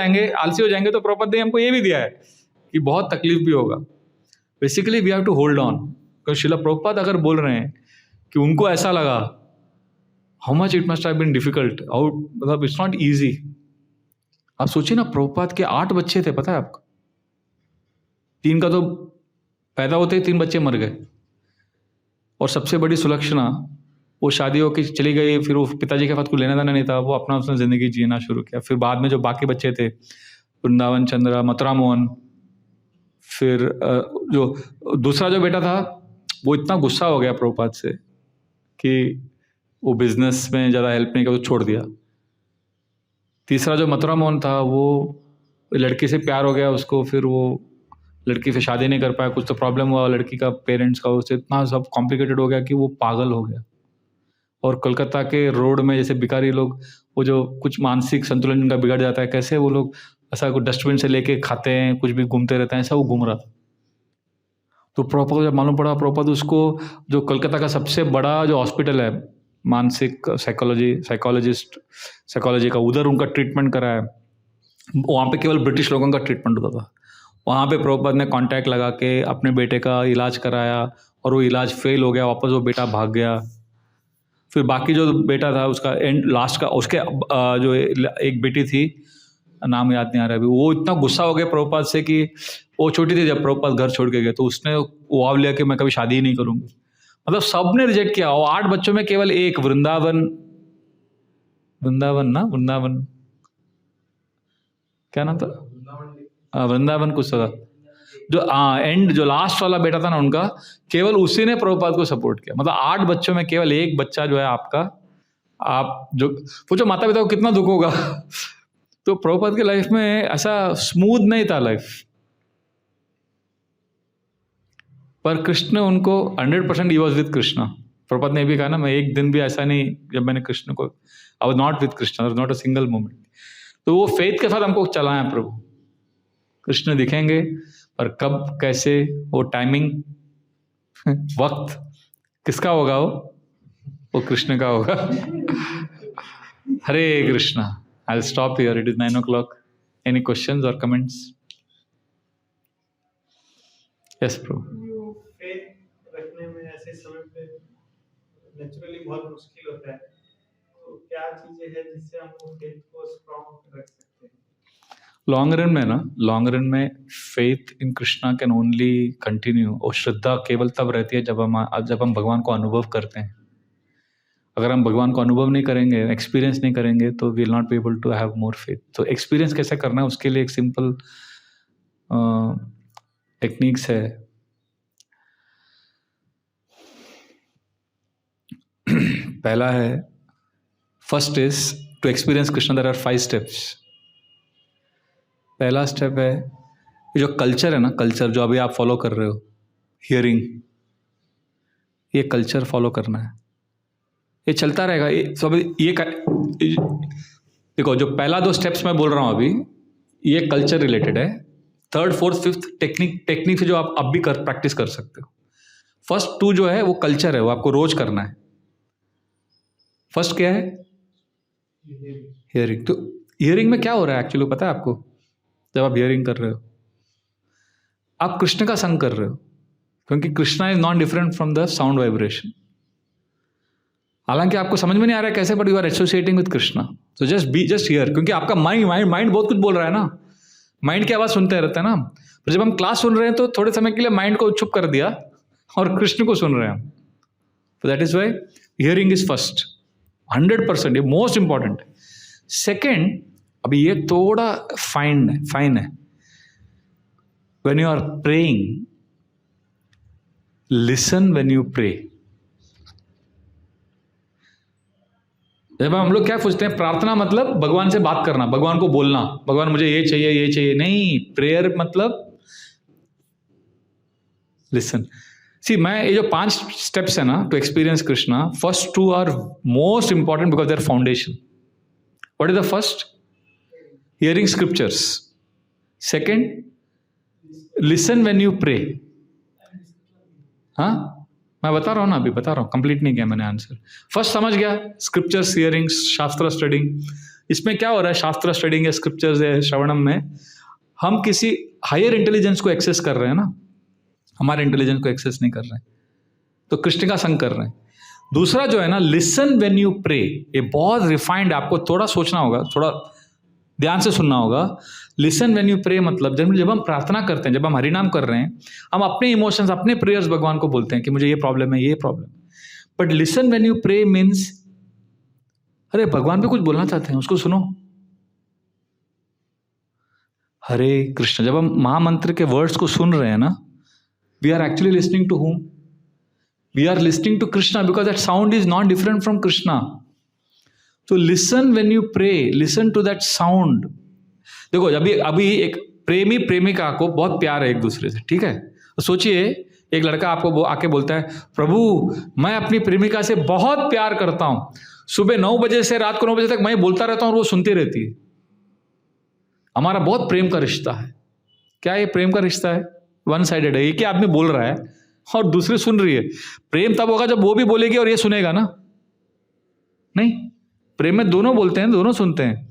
हो जाएंगे तो प्रभुपाद ने हमको ये भी दिया है कि बहुत तकलीफ भी होगा। Basically we have to hold on. क्योंकि शिला प्रभुपाद अगर बोल रहे हैं कि उनको ऐसा लगा, how much it must have been difficult, मतलब इट्स नॉट ईजी। आप सोचिए ना, प्रभुपाद के 8 बच्चे थे, पता है आपको? 3 का तो पैदा होते ही 3 बच्चे मर गए। और सबसे बड़ी सुलक्षणा, वो शादी होकर चली गई, फिर वो पिताजी के साथ कुछ लेना देना नहीं था, वो अपना उसने ज़िंदगी जीना शुरू किया। फिर बाद में जो बाकी बच्चे थे, वृंदावन चंद्रा, मथुरा मोहन, फिर जो दूसरा जो बेटा था वो इतना गुस्सा हो गया प्रभुपाद से कि वो बिजनेस में ज़्यादा हेल्प नहीं किया, तो छोड़ दिया। तीसरा जो मथुरा मोहन था, वो लड़की से प्यार हो गया उसको, फिर वो लड़की से शादी नहीं कर पाया, कुछ तो प्रॉब्लम हुआ लड़की का, पेरेंट्स का, उससे इतना सब कॉम्प्लिकेटेड हो गया कि वो पागल हो गया। और कोलकाता के रोड में जैसे भिखारी लोग, वो जो कुछ मानसिक संतुलन इनका बिगड़ जाता है, कैसे वो लोग ऐसा कुछ डस्टबिन से लेके खाते हैं, कुछ भी घूमते रहते हैं, ऐसा वो घूम रहा था। तो प्रभुपाद जब मालूम पड़ा, प्रभुपाद उसको, जो कोलकाता का सबसे बड़ा जो हॉस्पिटल है मानसिक साइकोलॉजी का, उधर उनका ट्रीटमेंट कराया। वहाँ पे केवल ब्रिटिश लोगों का ट्रीटमेंट होता था। वहाँ पे प्रभुपाद ने कांटेक्ट लगा के अपने बेटे का इलाज कराया, और वो इलाज फेल हो गया, वापस वो बेटा भाग गया। फिर बाकी जो बेटा था उसका लास्ट का, उसके जो एक बेटी थी, नाम याद नहीं आ रहा अभी, वो इतना गुस्सा हो गया प्रभुपाद से कि वो छोटी थी जब प्रभुपाद घर छोड़ के गए, तो उसने वाव लिया कि मैं कभी शादी ही नहीं करूंगी। मतलब सबने रिजेक्ट किया। और 8 बच्चों में केवल एक, वृंदावन क्या नाम था, वृंदावन कुछ था, जो लास्ट वाला बेटा था ना उनका, केवल उसी ने प्रभुपाद को सपोर्ट किया। मतलब 8 बच्चों में केवल एक बच्चा जो है आपका, आप जो पूछो माता पिता को कितना दुख होगा। तो प्रभुपाद के लाइफ में ऐसा स्मूथ नहीं था लाइफ, पर कृष्ण उनको 100% he was with Krishna. Prabhupada ने भी कहा ना, मैं एक दिन भी ऐसा नहीं जब मैंने कृष्ण को, I was not with Krishna, there was not a single moment. तो वो फेथ के साथ हमको चलाया प्रभु। कृष्ण दिखेंगे, और कब कैसे वो टाइमिंग वक्त किसका होगा, वो कृष्ण का होगा। Hare Krishna. I will stop here, it is 9 o'clock. Any questions और कमेंट्स? यस प्रभु। रखने में ऐसे समय पे नेचुरली बहुत मुश्किल होता है, तो क्या चीजें हैं जिससे हम फेथ को स्ट्रॉन्ग रख सकते हैं? लॉन्ग रन में faith in Krishna can only continue. और श्रद्धा केवल तब रहती है जब हम भगवान को अनुभव करते हैं। अगर हम भगवान को अनुभव नहीं करेंगे, एक्सपीरियंस नहीं करेंगे, तो we will not be able to have more faith. तो एक्सपीरियंस कैसे करना है, उसके लिए एक सिंपल टेक्निक्स है। पहला है, first is to experience Krishna, there are 5 steps। पहला स्टेप है, ये जो कल्चर है ना, कल्चर जो अभी आप फॉलो कर रहे हो, हियरिंग, ये कल्चर फॉलो करना है, ये चलता रहेगा। देखो, जो पहला 2 स्टेप्स मैं बोल रहा हूँ अभी, ये कल्चर रिलेटेड है। 3rd, 4th, 5th टेक्निक से जो आप अब भी प्रैक्टिस कर सकते हो। फर्स्ट 2 जो है वो कल्चर है, वो आपको रोज करना है। फर्स्ट क्या है? हियरिंग। तो हियरिंग में क्या हो रहा है एक्चुअली पता है आपको? जब आप हियरिंग कर रहे हो, आप कृष्ण का संग कर रहे हो, क्योंकि Krishna is not different from the sound vibration. हालांकि आपको समझ में नहीं आ रहा है कैसे, but you are associating with Krishna. तो जस्ट हियर, क्योंकि आपका माइंड बहुत कुछ बोल रहा है ना, माइंड की आवाज सुनते रहते हैं ना। पर जब हम क्लास सुन रहे हैं तो थोड़े समय के लिए माइंड को चुप कर दिया और कृष्ण को सुन रहे हैं हम। तो that is why hearing is first, 100%, ये मोस्ट इंपॉर्टेंट। सेकेंड, अभी ये थोड़ा फाइन है। When you are praying, listen when you pray. जब हम लोग क्या सोचते हैं, प्रार्थना मतलब भगवान से बात करना, भगवान को बोलना, भगवान मुझे ये चाहिए। नहीं, प्रेयर मतलब लिसन। सी, मैं ये जो 5 स्टेप्स है ना to experience Krishna, first 2 are most important because their foundation. What is the first? Hearing scriptures. Second, listen when you pray. हाँ, मैं बता रहा हूँ ना, अभी बता रहा हूँ, कंप्लीट नहीं किया मैंने आंसर। फर्स्ट समझ गया, स्क्रिप्चर्स हियरिंग, शास्त्र स्टडिंग। इसमें क्या हो रहा है, शास्त्र स्टडिंग या स्क्रिप्चर्स या श्रवणम में हम किसी हायर इंटेलिजेंस को एक्सेस कर रहे हैं ना, हमारे इंटेलिजेंस को एक्सेस नहीं कर रहे हैं, तो कृष्ण का संग कर रहे हैं। दूसरा जो है ना, लिसन व्हेन यू प्रे, ये बहुत रिफाइंड, आपको थोड़ा सोचना होगा, थोड़ा ध्यान से सुनना होगा। लिसन व्हेन यू प्रे मतलब जब हम प्रार्थना करते हैं, जब हम हरिनाम कर रहे हैं, हम अपने इमोशंस, अपने प्रेयर्स भगवान को बोलते हैं कि मुझे ये प्रॉब्लम है, ये problem. But listen when you pray means, अरे भगवान भी कुछ बोलना चाहते हैं, उसको सुनो। हरे कृष्ण, जब हम महामंत्र के वर्ड्स को सुन रहे हैं ना, we are actually listening to whom? We are listening to Krishna, because that sound is not different from Krishna. So listen when you pray, listen to that sound. देखो, अभी एक प्रेमी प्रेमिका को बहुत प्यार है एक दूसरे से, ठीक है? तो सोचिए, एक लड़का आपको आके बोलता है, प्रभु मैं अपनी प्रेमिका से बहुत प्यार करता हूं, सुबह 9 बजे से रात को 9 बजे तक मैं बोलता रहता हूं और वो सुनती रहती है। हमारा बहुत प्रेम का रिश्ता है। क्या ये प्रेम का रिश्ता है? वन साइडेड है। एक ही आदमी बोल रहा है और दूसरी सुन रही है। प्रेम तब होगा जब वो भी बोलेगी और ये सुनेगा ना। नहीं, प्रेम में दोनों बोलते हैं, दोनों सुनते हैं।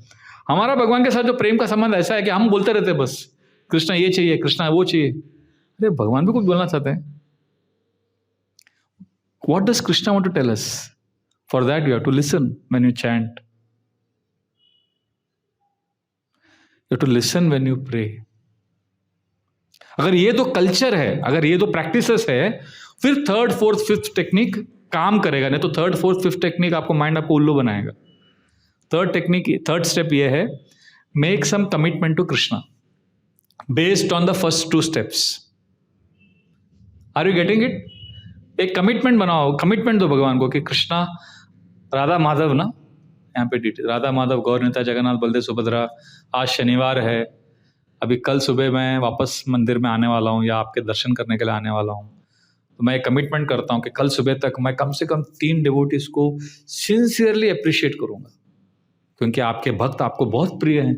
हमारा भगवान के साथ जो प्रेम का संबंध ऐसा है कि हम बोलते रहते हैं बस, कृष्णा ये चाहिए, कृष्णा वो चाहिए। अरे भगवान भी कुछ बोलना चाहते हैं। What does Krishna want to tell us? For that you have to listen when you chant, you have to listen when you pray. अगर ये तो कल्चर है, अगर ये तो प्रैक्टिसेस है, फिर थर्ड फोर्थ फिफ्थ टेक्निक काम करेगा। नहीं तो थर्ड फोर्थ फिफ्थ टेक्निक आपको माइंड आपको उल्लू बनाएगा। थर्ड स्टेप ये है, make some commitment to Krishna based on the first 2 steps. Are you getting it? एक कमिटमेंट बनाओ, कमिटमेंट दो भगवान को कि कृष्णा, राधा माधव ना, यहाँ पे डिटेल, राधा माधव गौर नेता जगन्नाथ बलदेव सुभद्रा, आज शनिवार है, अभी कल सुबह मैं वापस मंदिर में आने वाला हूँ या आपके दर्शन करने के लिए आने वाला हूँ, तो मैं एक कमिटमेंट करता हूँ कि कल सुबह तक मैं कम से कम 3 डिवोटीज को सिंसियरली अप्रिशिएट करूँगा, क्योंकि आपके भक्त आपको बहुत प्रिय हैं।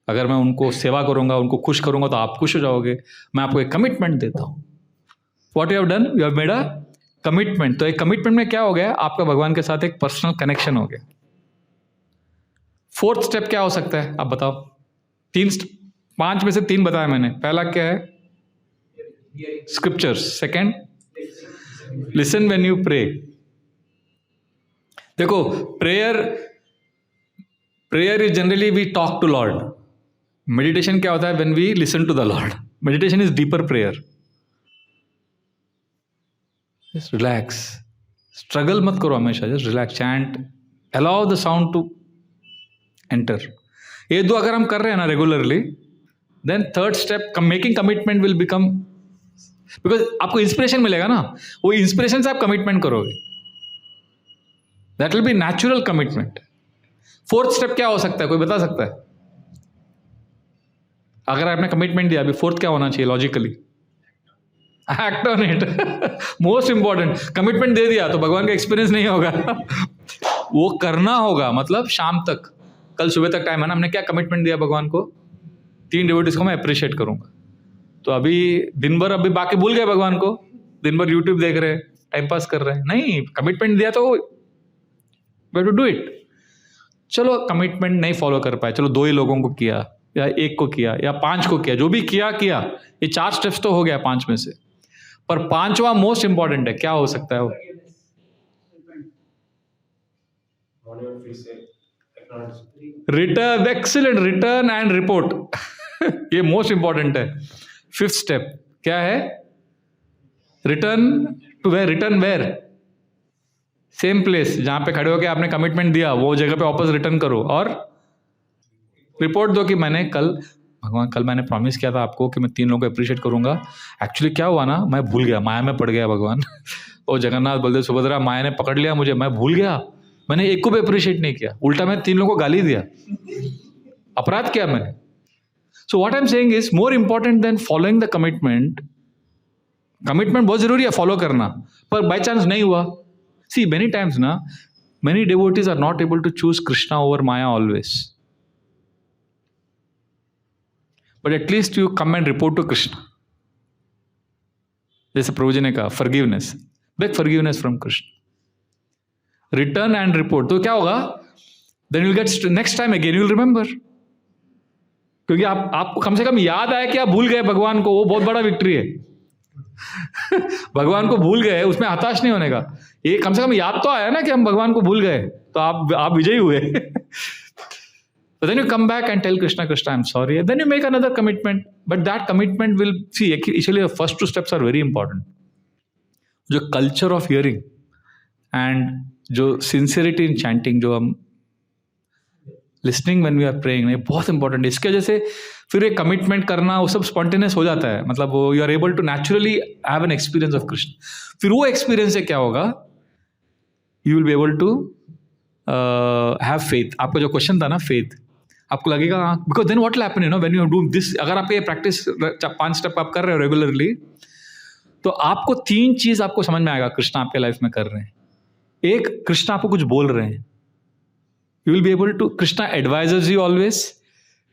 अगर मैं उनको सेवा करूँगा, उनको खुश करूँगा तो आप खुश हो जाओगे। मैं आपको एक कमिटमेंट देता हूँ। What you have done? You have made a commitment. तो एक कमिटमेंट में क्या हो गया? आपका भगवान के साथ एक पर्सनल कनेक्शन हो गया। 4th स्टेप क्या हो सकता है? आप बताओ। 5 में से 3 बताया मैंने। पहला क्या है? Scriptures. Second, listen when you pray. देखो, prayer is generally we talk to lord. Meditation क्या होता है? When we listen to the lord. Meditation is deeper prayer. Just relax, struggle मत करो हमेशा, just relax, chant, allow the sound to enter. ये 2 अगर हम कर रहे हैं ना regularly, then third step, making commitment will become, because आपको इंस्पिरेशन मिलेगा ना, वो इंस्पिरेशन से आप कमिटमेंट करोगे, that will be natural commitment. 4th step क्या हो सकता है? कोई बता सकता है? अगर आपने कमिटमेंट दिया, अभी 4th क्या होना चाहिए logically? Act on it. Most important, commitment दे दिया तो भगवान का एक्सपीरियंस नहीं होगा। वो करना होगा, मतलब शाम तक, कल सुबह तक टाइम है ना, हमने क्या कमिटमेंट दिया भगवान को? 3 डिवोटीज को मैं अप्रिशिएट करूंगा। तो अभी दिन भर, अभी बाकी भूल गए भगवान को, दिन भर यूट्यूब देख रहे हैं, टाइम पास कर रहे हैं। नहीं, कमिटमेंट दिया तो we have to do it. चलो कमिटमेंट नहीं फॉलो कर पाए, चलो 2 ही लोगों को किया, या 1 को किया, या 5 को किया, जो भी किया। ये 4 स्टेप्स तो हो गया 5 में से, पर 5वां मोस्ट इंपॉर्टेंट है। क्या हो सकता है वो? Return, excellent, return and report. ये मोस्ट इंपॉर्टेंट है। 5th स्टेप क्या है? Return to where? Return where? Same place जहां पे खड़े होके आपने कमिटमेंट दिया, वो जगह पे वापस रिटर्न करो और रिपोर्ट दो कि मैंने कल मैंने प्रॉमिस किया था आपको कि मैं 3 लोगों को अप्रिशिएट करूंगा। एक्चुअली क्या हुआ ना, मैं भूल गया, माया में पड़ गया भगवान। ओ जगन्नाथ बलदेव सुभद्रा, माया ने पकड़ लिया मुझे, मैं भूल गया, मैंने 1 को भी अप्रिशिएट नहीं किया, उल्टा मैं 3 लोगों को गाली दिया, अपराध किया मैंने। So what I am saying is more important than following the commitment. Commitment बहुत जरूरी है फॉलो करना, पर बाय चांस नहीं हुआ। सी मेनी टाइम्स ना, many devotees are not able to choose Krishna over Maya always, but at least you come and report to Krishna. जैसे प्रभु जी ने कहा forgiveness, beg forgiveness from Krishna, return and report, तो क्या होगा, then you will get next time again you will remember, क्योंकि आपको कम से कम याद आया कि आप भूल गए भगवान को, वो बहुत बड़ा विक्ट्री है। भगवान को भूल गए, उसमें हताश नहीं होने का, ये कम से कम याद तो आया ना कि हम भगवान को भूल गए, तो आप विजयी हुए। So then you come back and tell Krishna, Krishna, I'm sorry. And then you make another commitment. But that commitment will, see, actually the first two steps are very important. जो culture of hearing and जो sincerity in chanting, जो हम listening when we are praying, ये बहुत important है। इसके वजह से फिर एक commitment करना वो सब spontaneous हो जाता है, मतलब वो you are able to naturally have an experience of Krishna। फिर वो experience से क्या होगा, you will be able to have faith। आपका जो question था ना faith, आपको लगेगा because then what will happen, you know, when you do this, अगर आप ये प्रैक्टिस 5 स्टेप आप कर रहे हो रेगुलरली, तो आपको 3 चीज आपको समझ में आएगा कृष्णा आपके लाइफ में कर रहे हैं। एक, कृष्णा आपको कुछ बोल रहे हैं, you will be able to, Krishna advisers you always,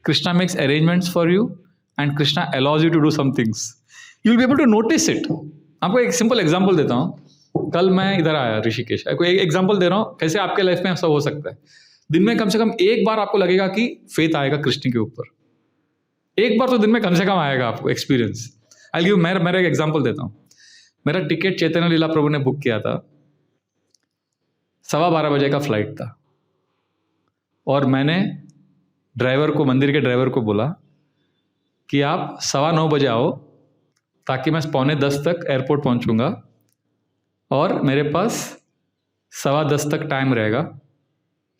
Krishna makes arrangements for you and Krishna allows you to do some things, you will be able to notice it. आपको एक सिंपल एग्जाम्पल देता हूँ। कल मैं इधर आया ऋषिकेश, कोई एक एग्जाम्पल दे रहा हूँ कैसे आपके लाइफ में ऐसा हो सकता है। दिन में कम से कम एक बार आपको लगेगा कि फेथ आएगा कृष्ण के ऊपर, एक बार तो दिन में कम से कम आएगा आपको एक्सपीरियंस। आई गिव, मेरा एक एग्जांपल देता हूँ। मेरा टिकट चैतन्य लीला प्रभु ने बुक किया था, 12:15 बजे का फ्लाइट था, और मैंने ड्राइवर को, मंदिर के ड्राइवर को बोला कि आप 9:15 बजे आओ, ताकि मैं 9:45 तक एयरपोर्ट पहुँचूँगा और मेरे पास 10:15 तक टाइम रहेगा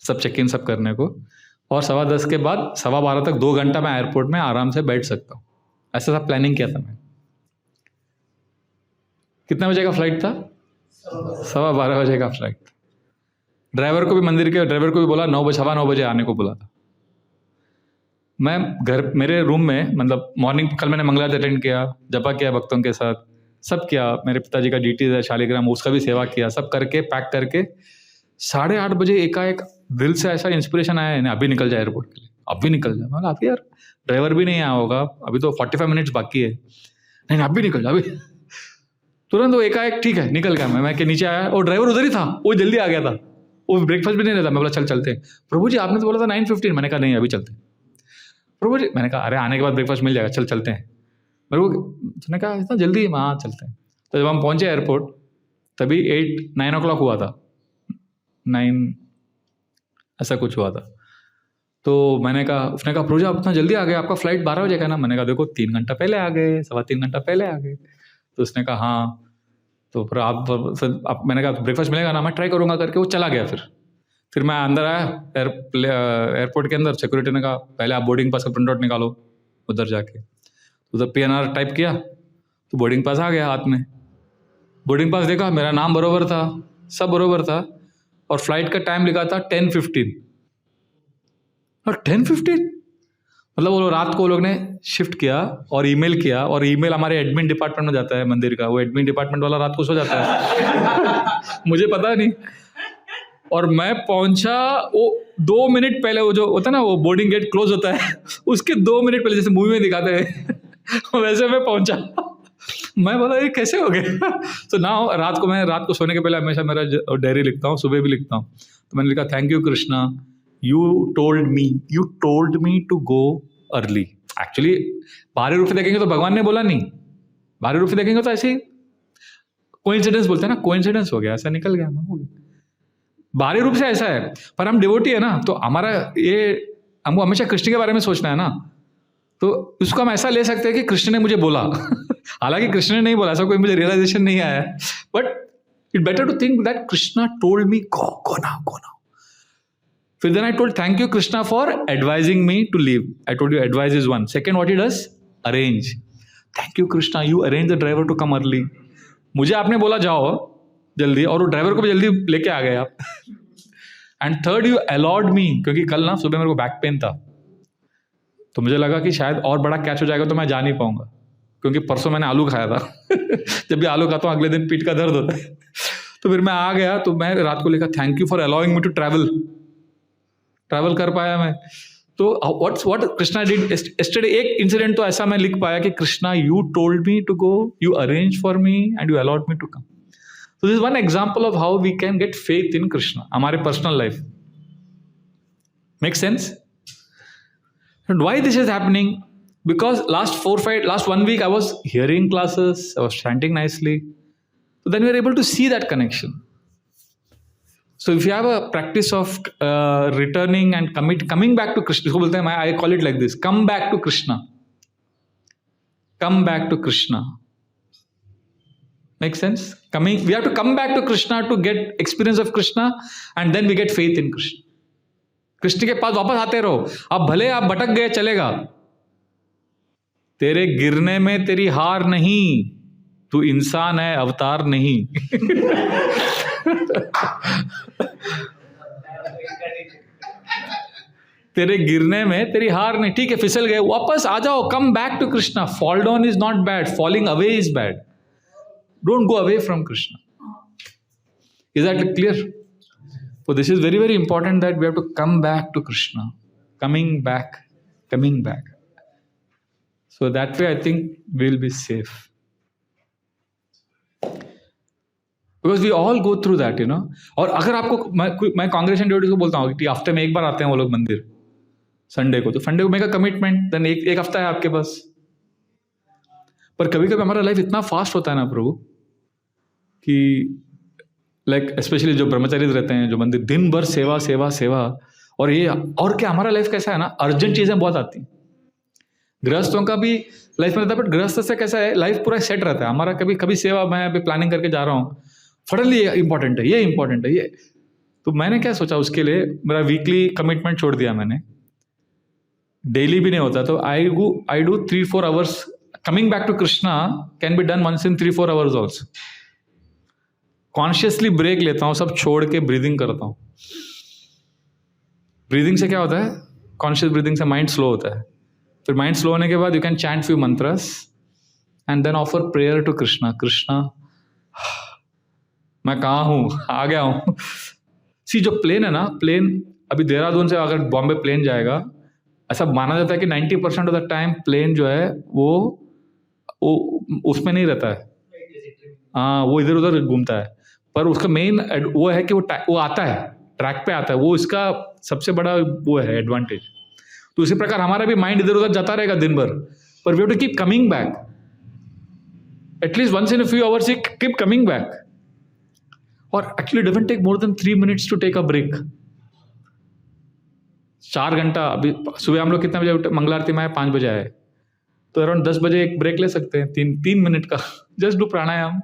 सब चेक इन सब करने को, और 10:15 के बाद 12:15 तक 2 घंटा मैं एयरपोर्ट में आराम से बैठ सकता हूँ। ऐसा सब प्लानिंग किया था मैं। कितने बजे का फ्लाइट था? 12:15 बजे का फ्लाइट। ड्राइवर को भी, मंदिर के ड्राइवर को भी बोला 9:15 बजे आने को बोला था। मैं घर, मेरे रूम में, मतलब मॉर्निंग, कल मैंने मंगला अटेंड किया, जपा किया भक्तों के साथ, सब किया, मेरे पिताजी का ड्यूटी है शालिग्राम, उसका भी सेवा किया, सब करके पैक करके 8:30 बजे एकाएक दिल से ऐसा इंस्पिरेशन आया है, अभी निकल जाए एयरपोर्ट के लिए, अभी निकल जाए। मतलब अभी यार ड्राइवर भी नहीं आया होगा, अभी तो 45 मिनट्स बाकी है, नहीं अभी निकल जाए, अभी। तुरंत वो एकाएक ठीक है निकल गया। मैं के नीचे आया और ड्राइवर उधर ही था, वो जल्दी आ गया था, वो ब्रेकफास्ट भी नहीं लेता। मैं बोला चल चलते हैं। प्रभु जी आपने तो बोला था 9:15, मैंने कहा नहीं अभी चलते हैं। प्रभु जी, मैंने कहा अरे आने के बाद ब्रेकफास्ट मिल जाएगा, चल चलते हैं। मेरे को उसने कहा इतना जल्दी? हाँ चलते हैं। तो जब हम पहुँचे एयरपोर्ट, तभी 9 o'clock हुआ था, 9 ऐसा कुछ हुआ था। तो मैंने कहा, उसने कहा प्रभु जी आप इतना जल्दी आ गए, आपका फ्लाइट 12 बजे का ना? मैंने कहा देखो 3 घंटा पहले आ गए, 3.25 घंटा पहले आ गए। तो उसने कहा हाँ, तो फिर आप मैंने कहा ब्रेकफास्ट मिलेगा ना? मैं ट्राई करूँगा करके वो चला गया। फिर मैं अंदर आया एयरपोर्ट के अंदर, सिक्योरिटी ने कहा पहले आप बोर्डिंग पास का प्रिंट आउट निकालो, उधर जाके उधर PNR टाइप किया तो बोर्डिंग पास आ गया हाथ में। बोर्डिंग पास देखा, मेरा नाम बरोबर था, सब बरोबर था, और फ्लाइट का टाइम लिखा था 10:15। और 10:15 मतलब वो रात को लोग ने शिफ्ट किया और ईमेल किया, और ईमेल हमारे एडमिन डिपार्टमेंट में जाता है मंदिर का, वो एडमिन डिपार्टमेंट वाला रात को सो जाता है। मुझे पता नहीं। और मैं पहुंचा वो 2 मिनट पहले, वो जो होता है ना वो बोर्डिंग गेट क्लोज होता है, उसके 2 मिनट पहले, जैसे मूवी में दिखाते हैं वैसे मैं पहुंचा। मैं बोला ये कैसे हो गया? तो ना रात को सोने के पहले हमेशा मेरा डायरी लिखता हूँ, सुबह भी लिखता हूँ। तो मैंने लिखा thank you Krishna, you told me to go early. Actually बाहरी रूप से देखेंगे तो भगवान ने बोला नहीं, बाहरी रूप से देखेंगे तो ऐसे ही कोइंसिडेंस बोलते हैं ना, कोइंसिडेंस हो गया, ऐसा निकल गया, हो गया। बाहरी रूप से ऐसा है, पर हम डिवोटी है ना, तो हमारा ये, हमको हमेशा कृष्ण के बारे में सोचना है ना, तो उसको हम ऐसा ले सकते हैं कि कृष्ण ने मुझे बोला। हालांकि कृष्ण ने नहीं बोला, ऐसा कोई मुझे रियलाइजेशन नहीं आया, but it better to think that Krishna told me go now. फिर then I told thank you Krishna for advising me to leave. I told you advise is one. Second what he does, arrange. Thank you Krishna, you arrange the driver to come early. मुझे आपने बोला जाओ जल्दी, और वो driver को भी जल्दी लेके आ गए आप। एंड थर्ड, यू अलॉड मी, क्योंकि कल ना सुबह मेरे को बैक पेन था, तो मुझे लगा कि शायद और बड़ा कैच हो जाएगा तो मैं जा नहीं पाऊंगा, क्योंकि परसों मैंने आलू खाया था। जब भी आलू खाता हूँ अगले दिन पीठ का दर्द होता है। तो फिर मैं आ गया, तो मैं रात को लिखा thank you for allowing me to travel कर पाया मैं। तो व्हाट कृष्णा डिड यस्टरडे, एक इंसिडेंट तो ऐसा मैं लिख पाया कि Krishna, you told me to go, you arrange for me and you allowed me to come. So this is one example of how we can get faith in Krishna, हमारे personal life. Make sense? And why this is happening? Because last 1 week I was hearing classes, I was chanting nicely. So then we are able to see that connection. So if you have a practice of returning and coming back to Krishna, इसको बोलते हैं, I call it like this: come back to Krishna. Come back to Krishna. Make sense? We have to come back to Krishna to get experience of Krishna, and then we get faith in Krishna. Krishna के पास वापस आते रहो. अब भले आप भटक गए, चलेगा. तेरे गिरने में तेरी हार नहीं, तू इंसान है, अवतार नहीं. तेरे गिरने में तेरी हार नहीं. ठीक है, फिसल गए, वापस आ जाओ. Come back to Krishna. Fall down is not bad, falling away is bad. Don't go away from Krishna. Is that clear? So this is very, very important that we have to come back to Krishna. Coming back. So that way I think we'll be safe. Because we all go through that, you know. और अगर आपको, मैं कांग्रेशन duty को बोलता हूँ कि हफ्ते में एक बार आते हैं वो लोग मंदिर, संडे को, तो संडे को मेक अ कमिटमेंट, देन एक हफ्ता है आपके पास. पर कभी कभी हमारा लाइफ इतना फास्ट होता है ना प्रभु, कि लाइक स्पेशली जो ब्रह्मचारी रहते हैं, जो मंदिर, दिन भर सेवा सेवा सेवा. और ये, और क्या हमारा लाइफ कैसा है ना, अर्जेंट चीजें बहुत आती हैं. गृहस्थों का भी लाइफ में रहता है, बट गृहस्थ से कैसा है, लाइफ पूरा सेट रहता है. हमारा कभी कभी सेवा, मैं अभी प्लानिंग करके जा रहा हूँ, फटनली ये इंपॉर्टेंट है, ये इंपॉर्टेंट है, ये. तो मैंने क्या सोचा, उसके लिए मेरा वीकली कमिटमेंट छोड़ दिया मैंने. डेली भी नहीं होता, तो I do 3-4 hours. Coming back to Krishna can be done once in 3-4 hours also. Consciously break लेता हूँ, सब छोड़ के ब्रीदिंग करता हूँ. ब्रीदिंग से क्या होता है, कॉन्शियस ब्रीदिंग से माइंड स्लो होता है. फिर माइंड स्लो होने के बाद you can chant few mantras and then offer prayer to Krishna. Krishna, मैं कहाँ हूँ, आ गया हूँ. सी, जो प्लेन है ना, प्लेन अभी देहरादून से अगर बॉम्बे प्लेन जाएगा, ऐसा माना जाता है कि 90% ऑफ द टाइम प्लेन जो है वो उसमें नहीं रहता है. हाँ, वो इधर उधर घूमता है. पर उसका मेन वो है कि वो आता है, ट्रैक पे आता है. वो इसका सबसे बड़ा वो है एडवांटेज. तो उसी प्रकार हमारा भी माइंड इधर उधर जाता रहेगा दिन भर, पर we have to keep coming back. At least once in a few hours keep coming back. और actually doesn't take more than 3 minutes to take a break. 4 घंटा. अभी सुबह हम लोग कितने बजे उठे, मंगला आरती में आए 5 बजे आए, तो अराउंड 10 बजे एक ब्रेक ले सकते हैं, 3 मिनट का. Just do pranayama,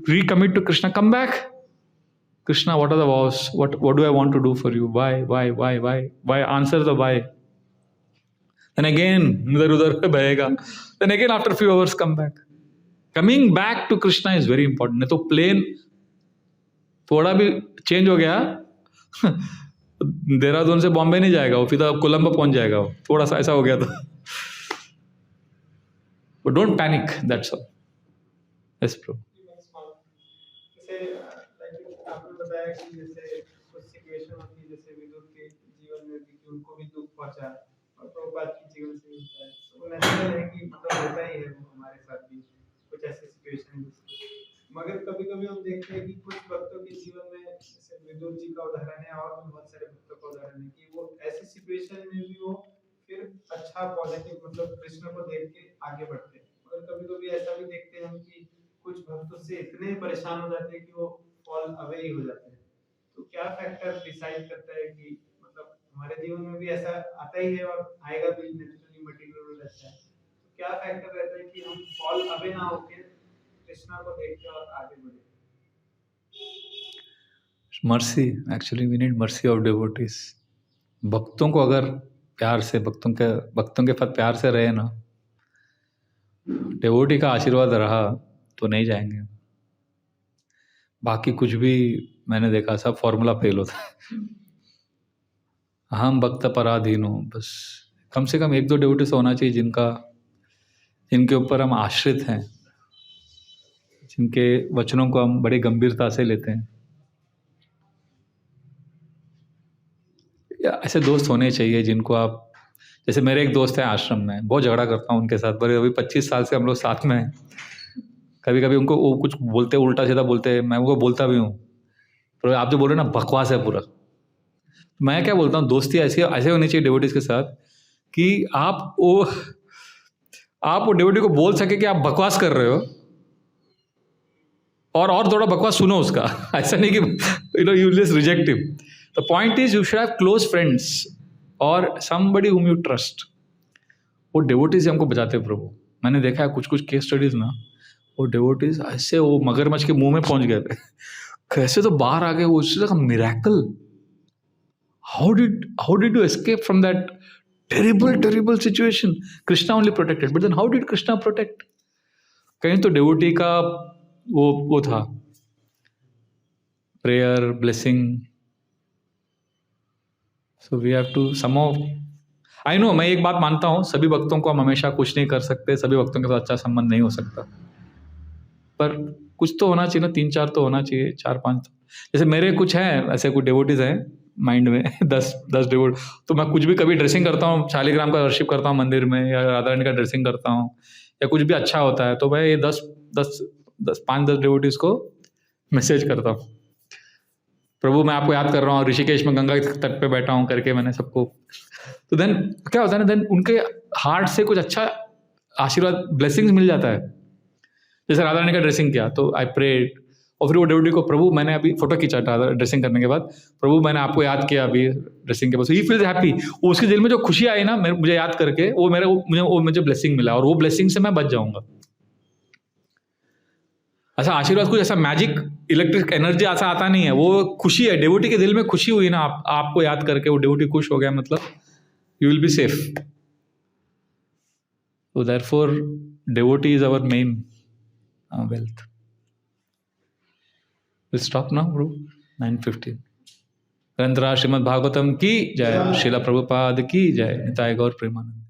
recommit to Krishna, come back. Krishna, what are the vows? What do I want to do for you? Why? Answer the why. Then again, udhar bahega. Then again, after a few hours, come back. Coming back to Krishna is very important. नहीं तो plane थोड़ा भी change हो गया, देहरादून से बॉम्बे नहीं जाएगा वो, फिर कोलंबो पहुंच जाएगा वो. थोड़ा सा ऐसा हो गया था. But don't panic, that's all. Yes, bro. आपने बताया कि जैसे कुछ सिचुएशन होती है, जैसे विदुर के जीवन में भी, कि उनको भी दुख पहुंचा, और प्रभुपाद के जीवन से होता है. तो नेचुरल है कि मतलब होता ही है, वो हमारे साथ भी कुछ ऐसी सिचुएशन. मगर कभी कभी हम देखते हैं कि कुछ भक्तों के जीवन में, जैसे विदुर जी का उदाहरण है, और भी बहुत सारे भक्तों का उदाहरण है, कि वो ऐसी सिचुएशन में भी वो फिर अच्छा पॉजिटिव, मतलब कृष्ण को देख के आगे बढ़ते हैं. मगर कभी कभी ऐसा भी देखते हैं हम कि कुछ भक्त उससे इतने परेशान हो जाते हैं कि वो फॉल अवे ही हो जाते हैं. तो क्या फैक्टर डिसाइड करता है कि मतलब हमारे जीवन में भी ऐसा आता ही है और आएगा भी, नेचुरली मटेरियल रहता है, तो क्या फैक्टर रहता है कि हम फॉल अवे ना होके कृष्णा को देख के और आगे बढ़े? Mercy, actually we need mercy of devotees. भक्तों को अगर प्यार से, भक्तों के साथ प्यार से रहे ना, डिवोटी का आशीर्वाद रहा तो नहीं जाएंगे. बाकी कुछ भी मैंने देखा, सब फॉर्मूला फेल होता है. हम भक्त पराधीन हो, बस कम से कम 1-2 डिवोटीज होना चाहिए जिनके ऊपर हम आश्रित हैं, जिनके वचनों को हम बड़ी गंभीरता से लेते हैं. ऐसे दोस्त होने चाहिए जिनको आप, जैसे मेरे एक दोस्त है आश्रम में, बहुत झगड़ा करता हूँ उनके साथ, पर अभी 25 साल से हम लोग साथ में हैं। कभी कभी उनको वो कुछ बोलते, उल्टा सीधा बोलते, मैं उनको बोलता भी हूँ, पर आप जो बोल रहे हो ना बकवास है पूरा। मैं क्या बोलता हूँ, दोस्ती ऐसी ऐसे होनी चाहिए डिवोटीज के साथ कि आप वो डिवोटी को बोल सके कि आप बकवास कर रहे हो, और थोड़ा बकवास सुनो उसका। ऐसा नहीं कि you just reject him. The point is you should have close friends और समबडी हुम यू ट्रस्ट। वो डिवोटीज से हमको बचाते हैं प्रभु। मैंने देखा है कुछ केस स्टडीज ना, वो डिवोटीज ऐसे वो मगरमच्छ के मुंह में पहुंच गए थे, कैसे तो बाहर आ गए, वो it's miracle. How did you escape from that terrible situation? Krishna only protected, but then how did Krishna protect? कहीं तो डिवोटी का वो था, prayer, blessing. So we have to somehow, I know, मैं एक बात मानता हूँ, सभी भक्तों को हम हमेशा खुश नहीं कर सकते, सभी भक्तों के साथ अच्छा संबंध नहीं हो सकता, पर कुछ तो होना चाहिए ना, 3-4 तो होना चाहिए, 4-5। जैसे मेरे कुछ हैं ऐसे, कुछ डिवोटीज हैं माइंड में 10 डिवोट, तो मैं कुछ भी कभी ड्रेसिंग करता हूँ, शालिग्राम का वर्शिप करता हूँ मंदिर में, या राधा रानी का ड्रेसिंग करता हूँ, या कुछ भी अच्छा होता है, तो मैं ये 5-10 डिवोटीज को मैसेज करता हूँ, प्रभु मैं आपको याद कर रहा हूँ, ऋषिकेश में गंगा के तट पे बैठा हूँ करके मैंने सबको। तो देन क्या होता है ना, देन उनके हार्ट से कुछ अच्छा आशीर्वाद, ब्लेसिंग्स मिल जाता है। जैसे राधा रानी का ड्रेसिंग किया तो आई प्रेड, और फिर वो डिवोटी को, प्रभु मैंने अभी फोटो खींचा था ड्रेसिंग करने के बाद, प्रभु मैंने आपको याद किया अभी ड्रेसिंग के बाद, ही फील्स हैप्पी। उसके दिल में जो खुशी आई ना मुझे याद करके, वो मुझे ब्लेसिंग मिला, और वो ब्लेसिंग से मैं बच जाऊंगा। ऐसा आशीर्वाद कुछ ऐसा मैजिक इलेक्ट्रिक एनर्जी ऐसा आता नहीं है, वो खुशी है, डिवोटी के दिल में खुशी हुई ना, आपको याद करके वो डिवोटी खुश हो गया, मतलब you will be safe. So therefore devotee is our main wealth. We'll stop now, bro. 9:15. ग्रंथराज श्रीमद् भागवतम की जय, श्रीला प्रभुपाद की जय, निताय गौर प्रेमानंद।